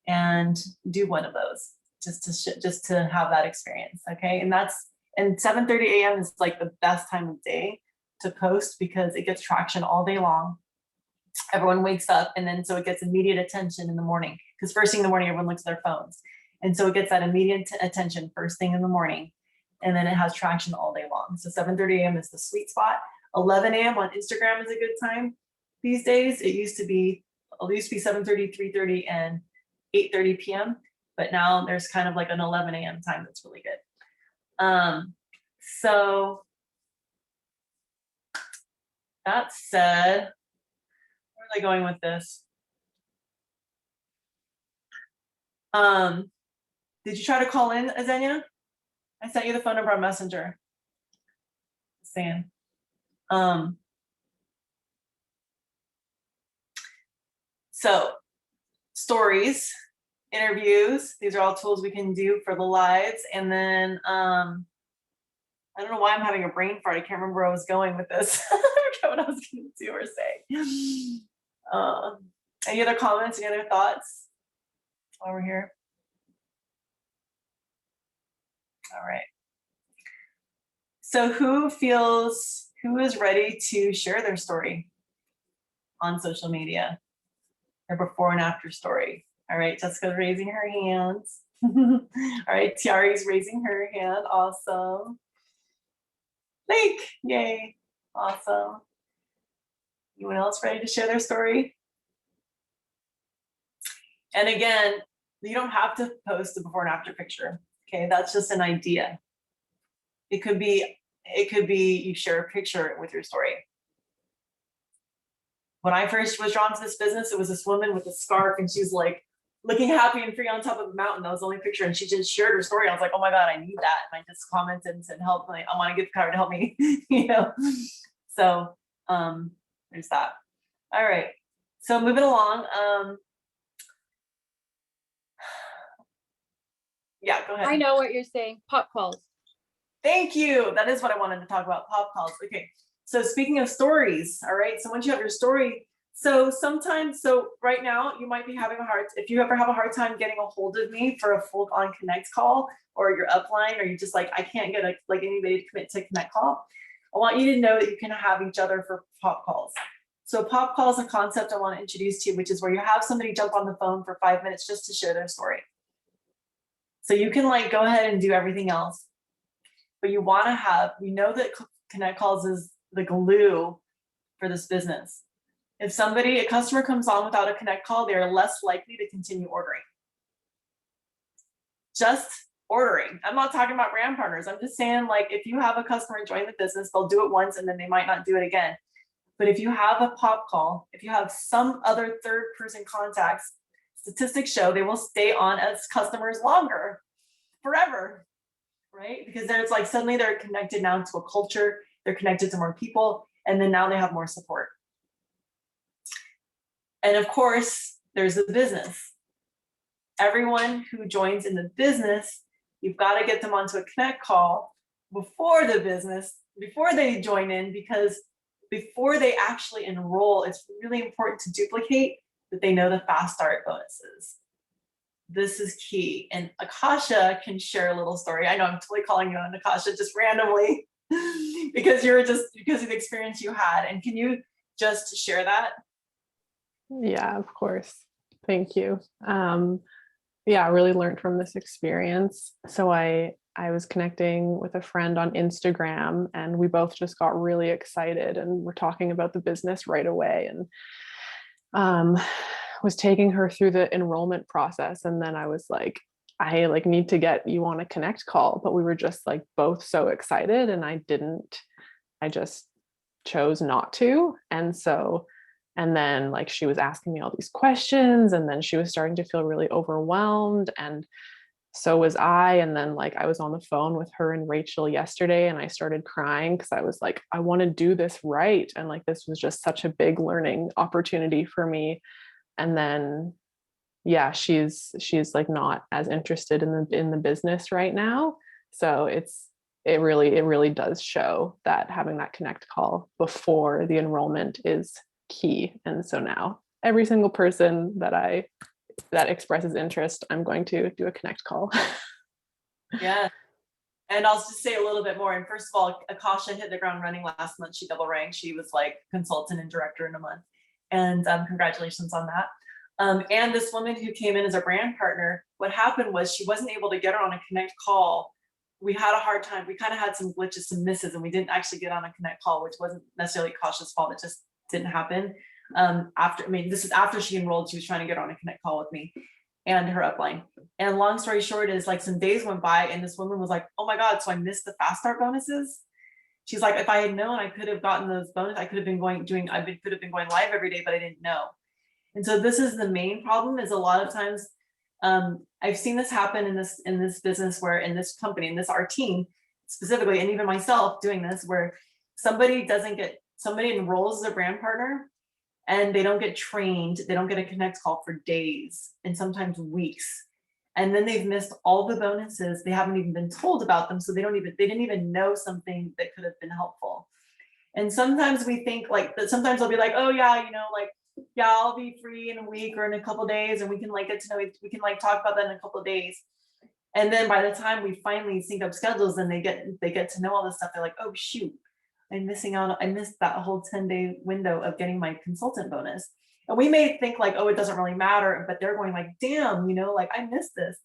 and do one of those just to have that experience. Okay. And 7:30 a.m. is like the best time of day to post because it gets traction all day long. Everyone wakes up and then so it gets immediate attention in the morning because first thing in the morning everyone looks at their phones and so it gets that immediate attention first thing in the morning and then it has traction all day long. So 7:30 a.m. is the sweet spot. 11 a.m. on Instagram is a good time these days. It used to be 7:30, 3:30 and 8:30 p.m. but now there's kind of like an 11 a.m. time that's really good. So that said, where are they going with this? Did you try to call in, Azenia? I sent you the phone number on Messenger. Saying. So stories, interviews, these are all tools we can do for the lives. And then I don't know why I'm having a brain fart. I can't remember where I was going with this. I forgot what I was going to do or say. Any other comments, any other thoughts while we're here? All right. So who is ready to share their story on social media? Their before and after story. All right, Jessica's raising her hands. All right, Tiari's raising her hand. Awesome. Link, yay, awesome. Anyone else ready to share their story? And again, you don't have to post a before and after picture. Okay, that's just an idea. It could be you share a picture with your story. When I first was drawn to this business, it was this woman with a scarf and she's like looking happy and free on top of a mountain. That was the only picture. And she just shared her story. I was like, oh my God, I need that. And I just commented and said, help me. I want a gift card to help me, you know? So there's that. All right. So moving along. Yeah, go ahead. I know what you're saying. Pop calls. Thank you. That is what I wanted to talk about, pop calls. Okay. So speaking of stories, all right. So once you have your story, so right now you might be having if you ever have a hard time getting a hold of me for a full on connect call, or your upline, or you just like, I can't get anybody to commit to connect call. I want you to know that you can have each other for pop calls. So pop call is a concept I want to introduce to you, which is where you have somebody jump on the phone for 5 minutes just to share their story. So you can like go ahead and do everything else, but you want to we know that connect calls is the glue for this business. If a customer comes on without a connect call, they are less likely to continue ordering. Just ordering. I'm not talking about brand partners. I'm just saying, like, if you have a customer join the business, they'll do it once and then they might not do it again. But if you have a pop call, if you have some other third person contacts, statistics show they will stay on as customers longer, forever, right? Because there's like suddenly they're connected now to a culture, they're connected to more people, and then now they have more support. And of course, there's the business. Everyone who joins in the business, you've got to get them onto a connect call before the business, before they join in, because before they actually enroll, it's really important to duplicate that they know the fast start bonuses. This is key. And Akasha can share a little story. I know I'm totally calling you on Akasha just randomly because of the experience you had. And can you just share that? Yeah, of course. Thank you. Yeah, I really learned from this experience. So I was connecting with a friend on Instagram and we both just got really excited and we're talking about the business right away, and was taking her through the enrollment process. And then I was like, I like need to get you on a connect call, but we were just like both so excited and I just chose not to. And then like she was asking me all these questions and then she was starting to feel really overwhelmed, and so was I. And then like I was on the phone with her and Rachel yesterday and I started crying because I was like, I want to do this right. And like this was just such a big learning opportunity for me. And then yeah, she's like not as interested in the business right now. So it really does show that having that connect call before the enrollment is key. And so now every single person that expresses interest, I'm going to do a connect call. Yeah. And I'll just say a little bit more. And first of all, Akasha hit the ground running last month. She double ranked. She was like consultant and director in a month. And congratulations on that. And this woman who came in as a brand partner, what happened was she wasn't able to get her on a connect call. We had a hard time. We kind of had some glitches, some misses, and we didn't actually get on a connect call, which wasn't necessarily Akasha's fault. It just didn't happen. This is after she enrolled. She was trying to get on a connect call with me and her upline. And long story short is like some days went by and this woman was like, oh my God, so I missed the fast start bonuses. She's like, if I had known, I could have gotten those bonuses. I could have been going live every day, but I didn't know. And so this is the main problem, is a lot of times I've seen this happen in this business, where in this company, in our team specifically, and even myself doing this, where somebody enrolls as a brand partner and they don't get trained, they don't get a connect call for days and sometimes weeks. And then they've missed all the bonuses. They haven't even been told about them. So they didn't even know something that could have been helpful. And sometimes we think like that, sometimes they'll be like, oh yeah, yeah, I'll be free in a week or in a couple of days, and we can like get to know it. We can like talk about that in a couple of days. And then by the time we finally sync up schedules and they get to know all this stuff, they're like, oh shoot, I missed that whole 10-day window of getting my consultant bonus. And we may think like, oh, it doesn't really matter, but they're going like, damn, like I missed this.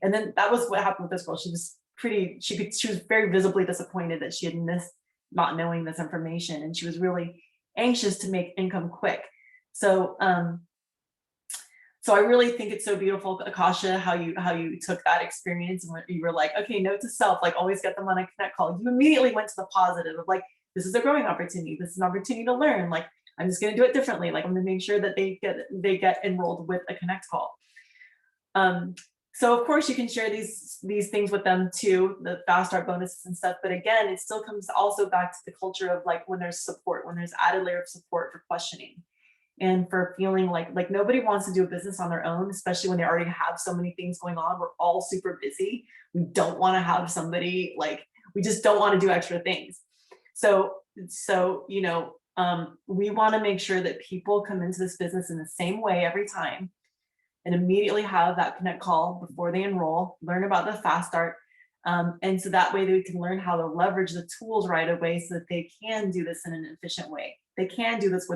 And then that was what happened with this girl. She was very visibly disappointed that she had missed not knowing this information. And she was really anxious to make income quick. So So I really think it's so beautiful, Akasha, how you took that experience and you were like, okay, note to self, like always get them on a connect call. You immediately went to the positive of like, this is a growing opportunity. This is an opportunity to learn. Like, I'm just going to do it differently. Like, I'm going to make sure that they get enrolled with a connect call. So of course you can share these things with them too, the fast start bonuses and stuff. But again, it still comes also back to the culture of like when there's support, when there's added layer of support for questioning and for feeling like nobody wants to do a business on their own, especially when they already have so many things going on. We're all super busy. We don't want to have somebody like, we just don't want to do extra things. So you know, we want to make sure that people come into this business in the same way every time, and immediately have that connect call before they enroll, learn about the fast start. And so that way they can learn how to leverage the tools right away so that they can do this in an efficient way. They can do this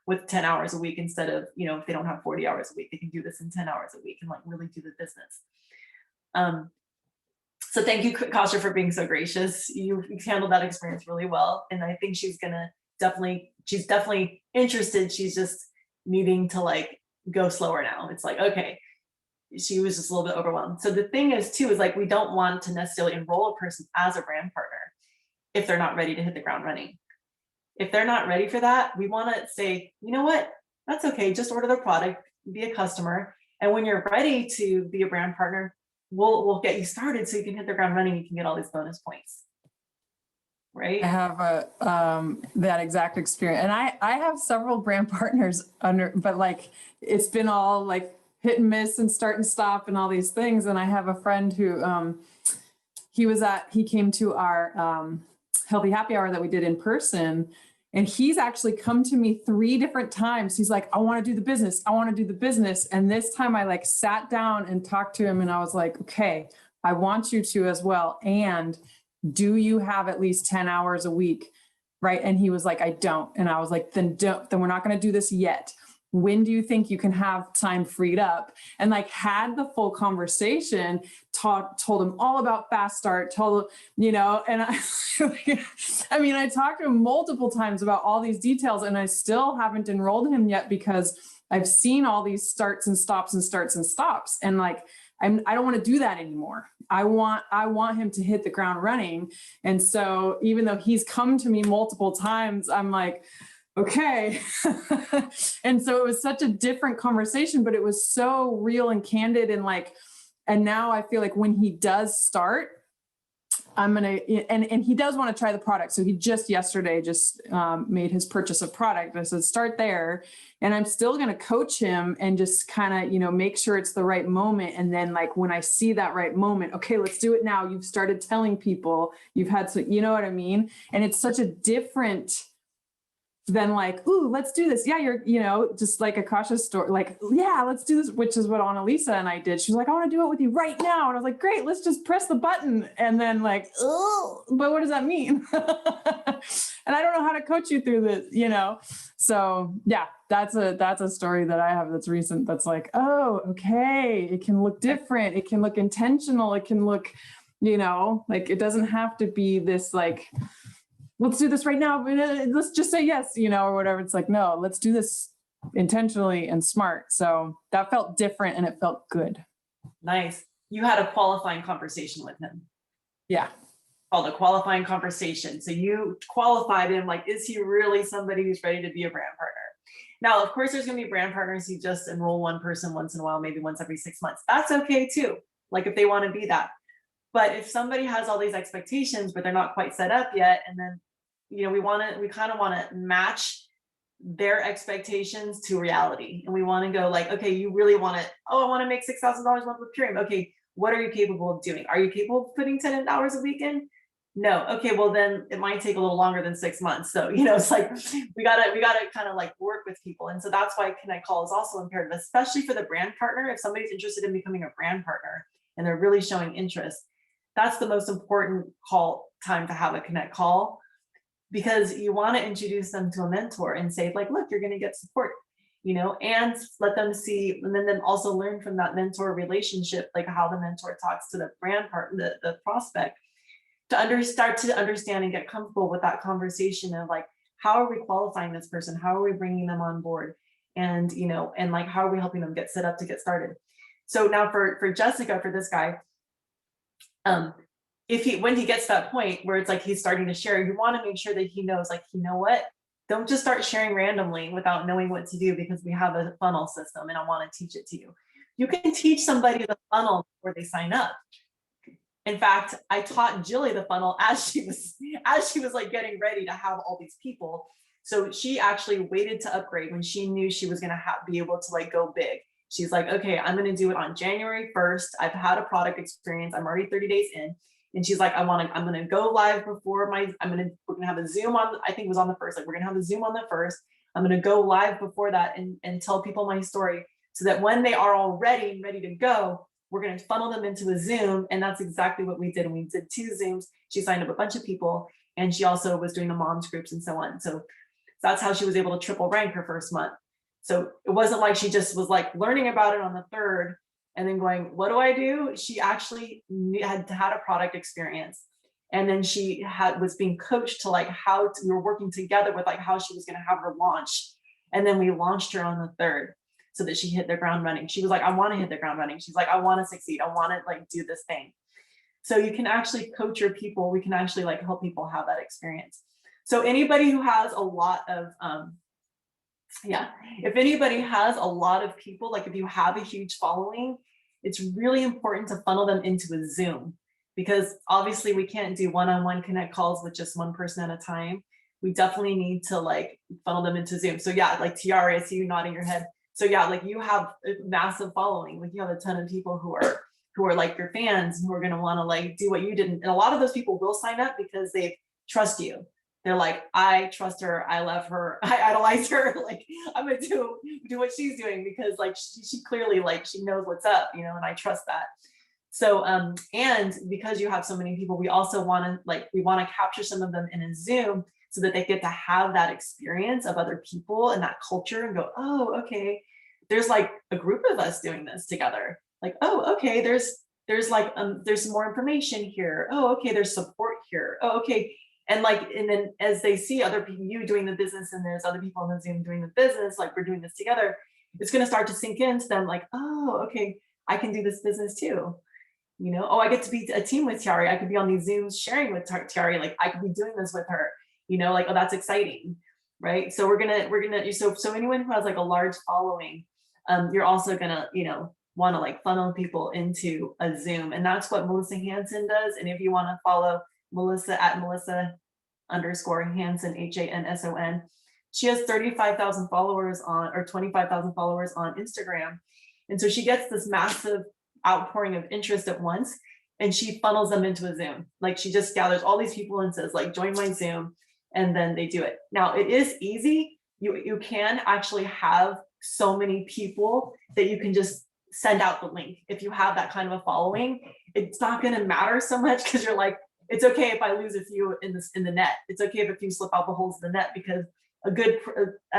with 10 hours a week instead of, you know, if they don't have 40 hours a week, they can do this in 10 hours a week and like really do the business. So thank you, Kasha, for being so gracious. You handled that experience really well. And I think she's definitely interested. She's just needing to like go slower now. It's like, okay, she was just a little bit overwhelmed. So the thing is too, is like, we don't want to necessarily enroll a person as a brand partner if they're not ready to hit the ground running. If they're not ready for that, we want to say, you know what, that's okay. Just order the product, be a customer. And when you're ready to be a brand partner, we'll get you started so you can hit the ground running. You can get all these bonus points. Right? I have that exact experience, and I have several brand partners but like it's been all like hit and miss and start and stop and all these things. And I have a friend who he came to our healthy happy hour that we did in person, and he's actually come to me 3 different times. He's like, I want to do the business. I want to do the business. And this time I like sat down and talked to him, and I was like, okay, I want you to as well. And do you have at least 10 hours a week? Right. And he was like, I don't. And I was like, then we're not going to do this yet. When do you think you can have time freed up? And like had the full conversation, told him all about fast start, told, you know, and I mean, I talked to him multiple times about all these details, and I still haven't enrolled him yet because I've seen all these starts and stops and starts and stops. And like, I don't want to do that anymore. I want him to hit the ground running. And so even though he's come to me multiple times, I'm like, okay. And so it was such a different conversation, but it was so real and candid. And like, and now I feel like when he does start, and he does want to try the product. So he just yesterday made his purchase of product. I said, start there. And I'm still going to coach him and just kind of, you know, make sure it's the right moment. And then like, when I see that right moment, okay, let's do it now. You've started telling people you've had, so you know what I mean? And it's such a different than like, ooh, let's do this. Yeah, you're, you know, just like Akasha's story, like, yeah, let's do this, which is what Annalisa and I did. She was like, I want to do it with you right now. And I was like, great, let's just press the button. And then like, oh, but what does that mean? And I don't know how to coach you through this, you know? So yeah, that's a story that I have that's recent. That's like, oh, okay. It can look different. It can look intentional. It can look, you know, like it doesn't have to be this like, let's do this right now. Let's just say yes, you know, or whatever. It's like, no, let's do this intentionally and smart. So that felt different and it felt good. Nice. You had a qualifying conversation with him. Yeah. Called a qualifying conversation. So you qualified him, like, is he really somebody who's ready to be a brand partner? Now, of course, there's going to be brand partners who just enroll one person once in a while, maybe once every 6 months. That's okay too. Like if they want to be that. But if somebody has all these expectations, but they're not quite set up yet, and then, you know, we kind of want to match their expectations to reality. And we want to go like, okay, you really want to, oh, I want to make $6,000 a month with Purium. Okay, what are you capable of doing? Are you capable of putting 10 hours a week in? No. Okay, well then it might take a little longer than 6 months. So, you know, it's like, we gotta kind of like work with people. And so that's why Connect Call is also imperative, especially for the brand partner. If somebody's interested in becoming a brand partner and they're really showing interest, that's the most important time to have a Connect Call, because you want to introduce them to a mentor and say like, look, you're going to get support, you know, and let them see, and then also learn from that mentor relationship, like how the mentor talks to the brand partner, the prospect, to start to understand and get comfortable with that conversation of like, how are we qualifying this person? How are we bringing them on board? and, you know, and like, how are we helping them get set up to get started? So now for Jessica, for this guy, when he gets to that point where it's like he's starting to share, you want to make sure that he knows, like, you know what, don't just start sharing randomly without knowing what to do, because we have a funnel system and I want to teach it to you. You can teach somebody the funnel before they sign up. In fact, I taught Jilly the funnel as she was like getting ready to have all these people. So she actually waited to upgrade when she knew she was going to be able to like go big. She's like, okay, I'm going to do it on January 1st. I've had a product experience. I'm already 30 days in. And she's like, I'm going to go live before we're going to have a Zoom on, I think it was on the 1st. Like, we're going to have a Zoom on the 1st. I'm going to go live before that and tell people my story, so that when they are all ready to go, we're going to funnel them into a Zoom. And that's exactly what we did. And we did 2 Zooms. She signed up a bunch of people, and she also was doing the moms groups and so on. So that's how she was able to triple rank her first month. So it wasn't like she just was like learning about it on the 3rd and then going, what do I do? She actually had a product experience. And then she was being coached to like we were working together with like how she was going to have her launch. And then we launched her on the 3rd so that she hit the ground running. She was like, I want to hit the ground running. She's like, I want to succeed. I want to like do this thing. So you can actually coach your people. We can actually like help people have that experience. So anybody who has a lot of, if anybody has a lot of people, like if you have a huge following, it's really important to funnel them into a Zoom, because obviously we can't do one-on-one connect calls with just one person at a time. We definitely need to like funnel them into Zoom. So yeah, like Tiara, I see you nodding your head. So yeah, like you have a massive following, like you have a ton of people who are like your fans, who are going to want to like do what you did. And a lot of those people will sign up because they trust you. They're like, I trust her, I love her, I idolize her. Like, I'm gonna do what she's doing, because like she clearly like she knows what's up, you know, and I trust that. So and because you have so many people, we also want to capture some of them in a Zoom so that they get to have that experience of other people and that culture and go, oh, okay, there's like a group of us doing this together. Like, oh, okay, there's some more information here. Oh, okay, there's support here. Oh, okay. And then as they see other people, you doing the business, and there's other people on the Zoom doing the business, like we're doing this together, it's going to start to sink into them like, oh, okay, I can do this business too. You know, oh, I get to be a team with Tiari. I could be on these Zooms sharing with Tiari. Like I could be doing this with her, you know, like, oh, that's exciting. Right. So we're going to, so anyone who has like a large following, you're also going to, you know, want to like funnel people into a Zoom. And that's what Melissa Hanson does. And if you want to follow Melissa at Melissa_Hanson, HANSON. She has 35,000 followers or 25,000 followers on Instagram. And so she gets this massive outpouring of interest at once, and she funnels them into a Zoom. Like she just gathers all these people and says like, join my Zoom, and then they do it. Now it is easy. You can actually have so many people that you can just send out the link. If you have that kind of a following, it's not going to matter so much, because you're like, it's okay if I lose a few in the net. It's okay if a few slip out the holes in the net, because a good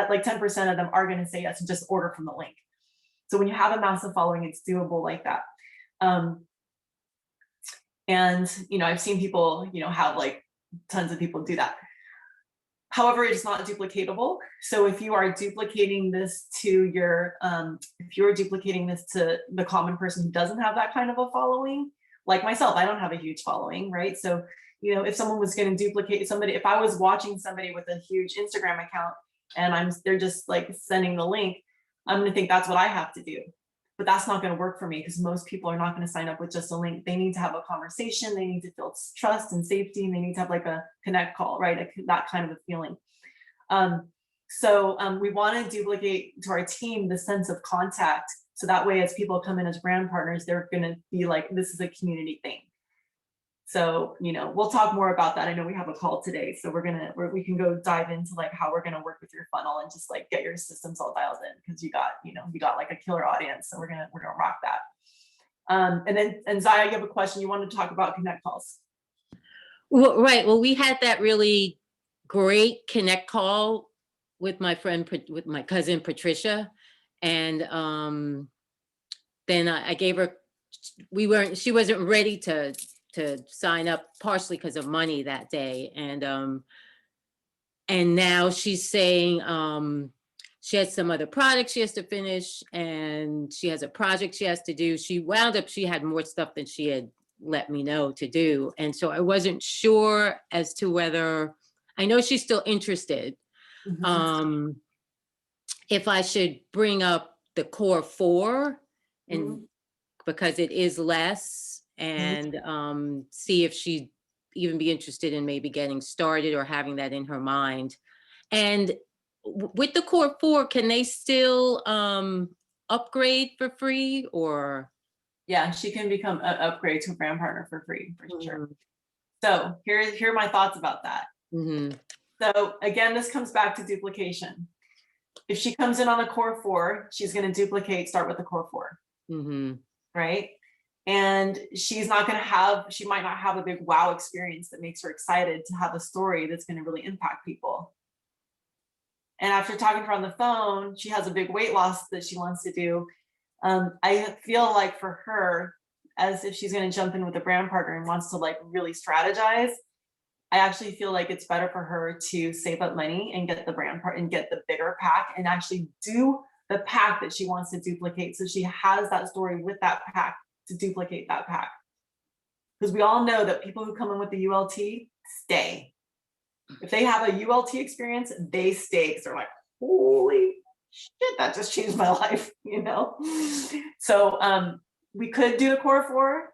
like 10% of them are going to say yes and just order from the link. So when you have a massive following, it's doable like that. And you know, I've seen people, you know, have like tons of people do that. However, it's not duplicatable. So if you are duplicating this to your, if you're duplicating this to the common person who doesn't have that kind of a following, like myself, I don't have a huge following, right? So, you know, if someone was going to duplicate somebody, if I was watching somebody with a huge Instagram account and they're just like sending the link, I'm going to think that's what I have to do. But that's not going to work for me, because most people are not going to sign up with just a link. They need to have a conversation. They need to feel trust and safety, and they need to have like a connect call, right? That kind of a feeling. So we want to duplicate to our team the sense of contact. So that way, as people come in as brand partners, they're going to be like, this is a community thing. So, you know, we'll talk more about that. I know we have a call today, so we can go dive into like how we're going to work with your funnel and just like get your systems all dialed in, because you got like a killer audience. So we're going to rock that. And Zaya, you have a question. You wanted to talk about connect calls. Well, right. Well, we had that really great connect call with my cousin Patricia, and then I gave her. She wasn't ready to sign up, partially because of money that day, and now she's saying she has some other products she has to finish, and she has a project she has to do. She wound up, she had more stuff than she had let me know to do. And so I wasn't sure as to whether, I know she's still interested. If I should bring up the core 4 and because it is less, and see if she'd even be interested in maybe getting started or having that in her mind. And with the core 4, can they still upgrade for free, or? Yeah, she can become an upgrade to a brand partner for free, for sure. So here are my thoughts about that. So again, this comes back to duplication. If she comes in on the core 4, she's going to duplicate, start with the core 4. Right? And she's not going to have, she might not have a big wow experience that makes her excited to have a story that's going to really impact people. And after talking to her on the phone, she has a big weight loss that she wants to do. I feel like for her, as if she's going to jump in with a brand partner and wants to like really strategize, I actually feel like it's better for her to save up money and get the brand part and get the bigger pack and actually do the pack that she wants to duplicate. So she has that story with that pack to duplicate that pack. Because we all know that people who come in with the ULT stay. If they have a ULT experience, they stay because they're like, holy shit, that just changed my life, you know? So we could do the core 4,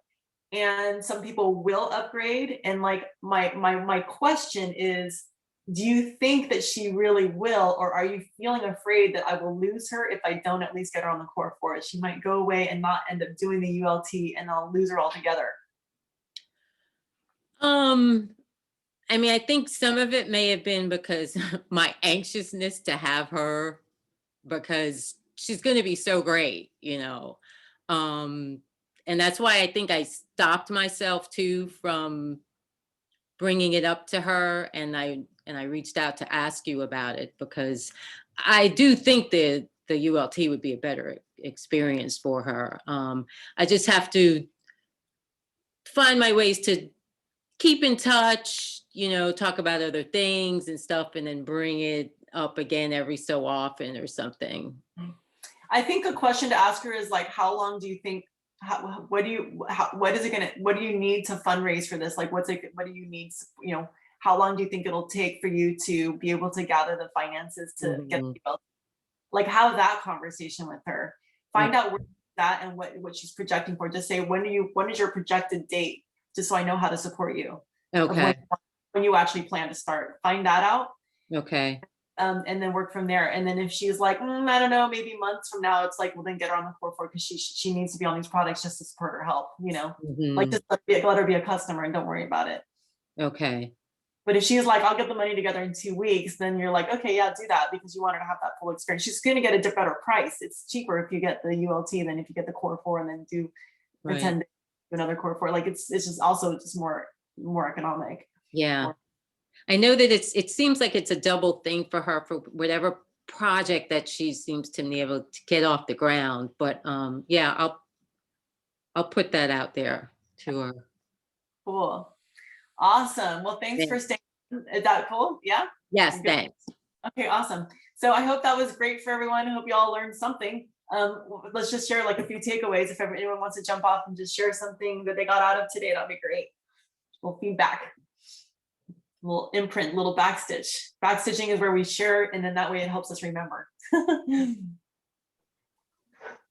and some people will upgrade. And like my question is, do you think that she really will, or are you feeling afraid that I will lose her if I don't at least get her on the core 4? She might go away and not end up doing the ULT, and I'll lose her altogether. I mean, I think some of it may have been because my anxiousness to have her, because she's going to be so great, you know. And that's why I think I stopped myself too from bringing it up to her. And I reached out to ask you about it, because I do think that the ULT would be a better experience for her. I just have to find my ways to keep in touch, you know, talk about other things and stuff, and then bring it up again every so often or something. I think a question to ask her is like, how long do you think, what do you need to fundraise for this? Like, what do you need, you know, how long do you think it'll take for you to be able to gather the finances to get the ULT? Like, have that conversation with her, find out where that and what she's projecting for. Just say, when is your projected date? Just so I know how to support you. Okay. When you actually plan to start, find that out. Okay. And then work from there. And then if she's like, I don't know, maybe months from now, it's like, well, then get her on the core 4, because she needs to be on these products just to support her health, you know, like just let her be a customer and don't worry about it. Okay. But if she's like, I'll get the money together in 2 weeks, then you're like, okay, yeah, do that, because you want her to have that full experience. She's going to get a better price. It's cheaper if you get the ULT than if you get the core 4 and then do for 10 days, another core 4. Like it's just also just more economic. Yeah. I know that it seems like it's a double thing for her for whatever project that she seems to be able to get off the ground. But yeah, I'll put that out there to her. Cool. Awesome. Well, thanks for staying. Is that cool? Yeah? Yes, thanks. Okay, awesome. So I hope that was great for everyone. I hope you all learned something. Let's just share like a few takeaways. If anyone wants to jump off and just share something that they got out of today, that'd be great. Little feedback, little imprint, little backstitch. Backstitching is where we share, and then that way it helps us remember.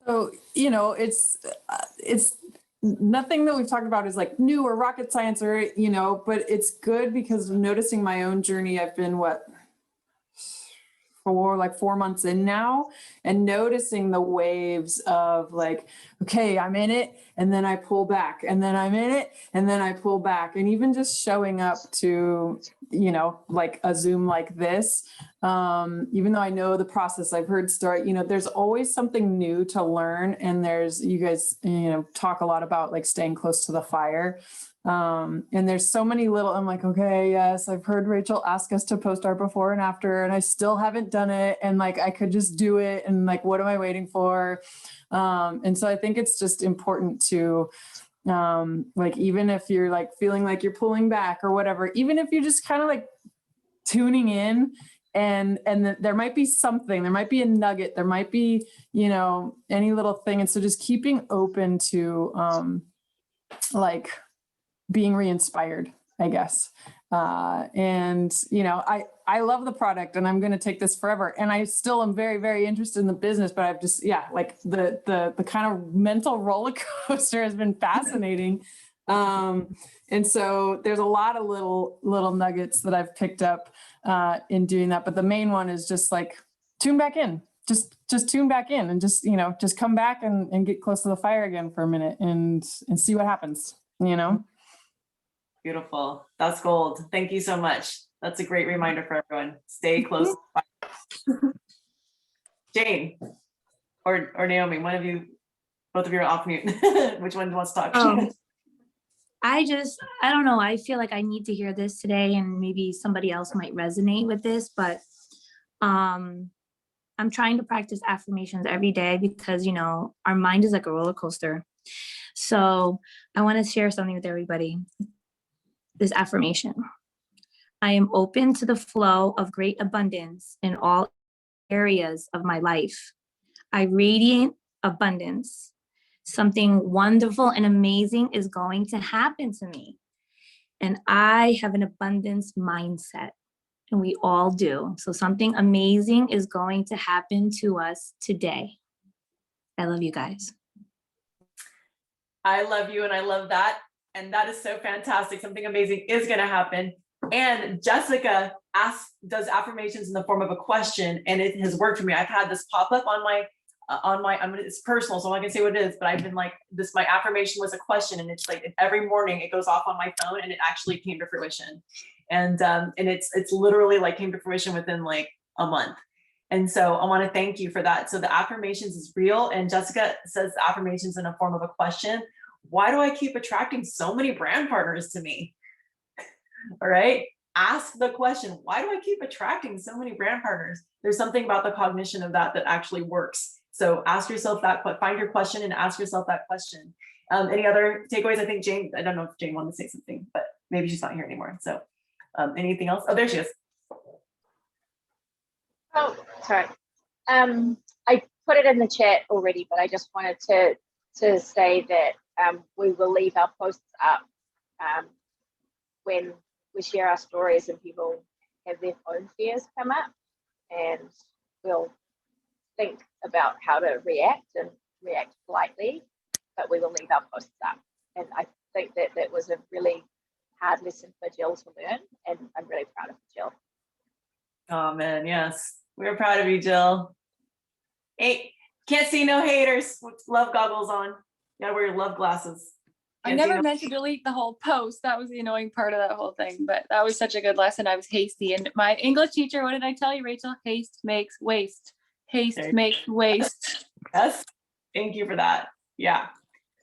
So, you know, it's nothing that we've talked about is like new or rocket science or, you know, but it's good because noticing my own journey, I've been 4 months in now, and noticing the waves of like, okay, I'm in it, and then I pull back, and then I'm in it, and then I pull back. And even just showing up to, you know, like a Zoom like this, even though I know the process, I've heard story, you know, there's always something new to learn. And you guys, you know, talk a lot about like staying close to the fire. And there's so many little, I'm like, okay, yes, I've heard Rachel ask us to post our before and after, and I still haven't done it. And like, I could just do it. And like, what am I waiting for? And so I think it's just important to, like, even if you're like feeling like you're pulling back or whatever, even if you're just kind of like tuning in, there might be something, there might be a nugget, there might be, you know, any little thing. And so just keeping open to like being re-inspired, I guess. And, you know, I love the product and I'm going to take this forever. And I still am very, very interested in the business, but I've just, yeah, like the kind of mental roller coaster has been fascinating. And so there's a lot of little nuggets that I've picked up in doing that. But the main one is just like tune back in, just tune back in and just, you know, just come back and get close to the fire again for a minute and see what happens, you know? Beautiful. That's gold. Thank you so much. That's a great reminder for everyone. Stay close. to the fire. Jane or Naomi, one of you, both of you are off mute. Which one wants to talk? I don't know. I feel like I need to hear this today and maybe somebody else might resonate with this, but I'm trying to practice affirmations every day because, you know, our mind is like a roller coaster. So I want to share something with everybody. This affirmation. I am open to the flow of great abundance in all areas of my life. I radiate abundance. Something wonderful and amazing is going to happen to me. And I have an abundance mindset, and we all do. So something amazing is going to happen to us today. I love you guys. I love you and I love that. And that is so fantastic. Something amazing is going to happen. And Jessica does affirmations in the form of a question, and it has worked for me. I've had this pop up on my, it's personal, so I'm not gonna say what it is, but I've been like this, my affirmation was a question, and it's like every morning it goes off on my phone, and it actually came to fruition. And it's literally like came to fruition within like a month. And so I want to thank you for that. So the affirmations is real. And Jessica says the affirmations in a form of a question. Why do I keep attracting so many brand partners to me? All right. Ask the question, why do I keep attracting so many brand partners? There's something about the cognition of that actually works. So ask yourself that, find your question and ask yourself that question. Any other takeaways? I think Jane, I don't know if Jane wanted to say something, but maybe she's not here anymore. So anything else? Oh, there she is. Oh, sorry. I put it in the chat already, but I just wanted to say that we will leave our posts up when we share our stories and people have their own fears come up, and we'll think about how to react and react politely, but we will leave our posts up. And I think that was a really hard lesson for Jill to learn, and I'm really proud of Jill. Oh man, yes. We're proud of you, Jill. Hey, can't see no haters with love goggles on. You gotta wear your love glasses. I never meant to delete the whole post. That was the annoying part of that whole thing, but that was such a good lesson. I was hasty. And my English teacher, what did I tell you, Rachel? Haste makes waste. Haste makes waste. Yes, thank you for that. Yeah.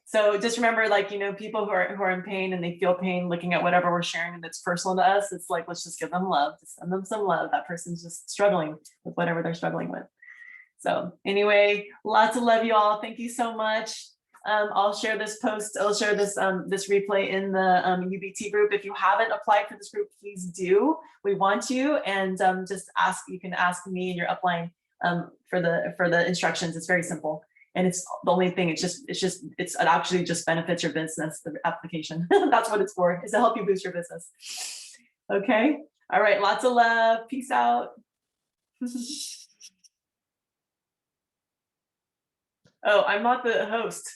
So just remember, like, you know, people who are in pain and they feel pain looking at whatever we're sharing that's personal to us, it's like, let's just give them love, just send them some love. That person's just struggling with whatever they're struggling with. So anyway, lots of love, you all. Thank you so much. I'll share this post. I'll share this this replay in the UBT group. If you haven't applied for this group, please do. We want you, and just ask. You can ask me in your upline for the instructions. It's very simple, and it's the only thing. It actually just benefits your business. The application. That's what it's for. Is to help you boost your business. Okay. All right. Lots of love. Peace out. Oh, I'm not the host.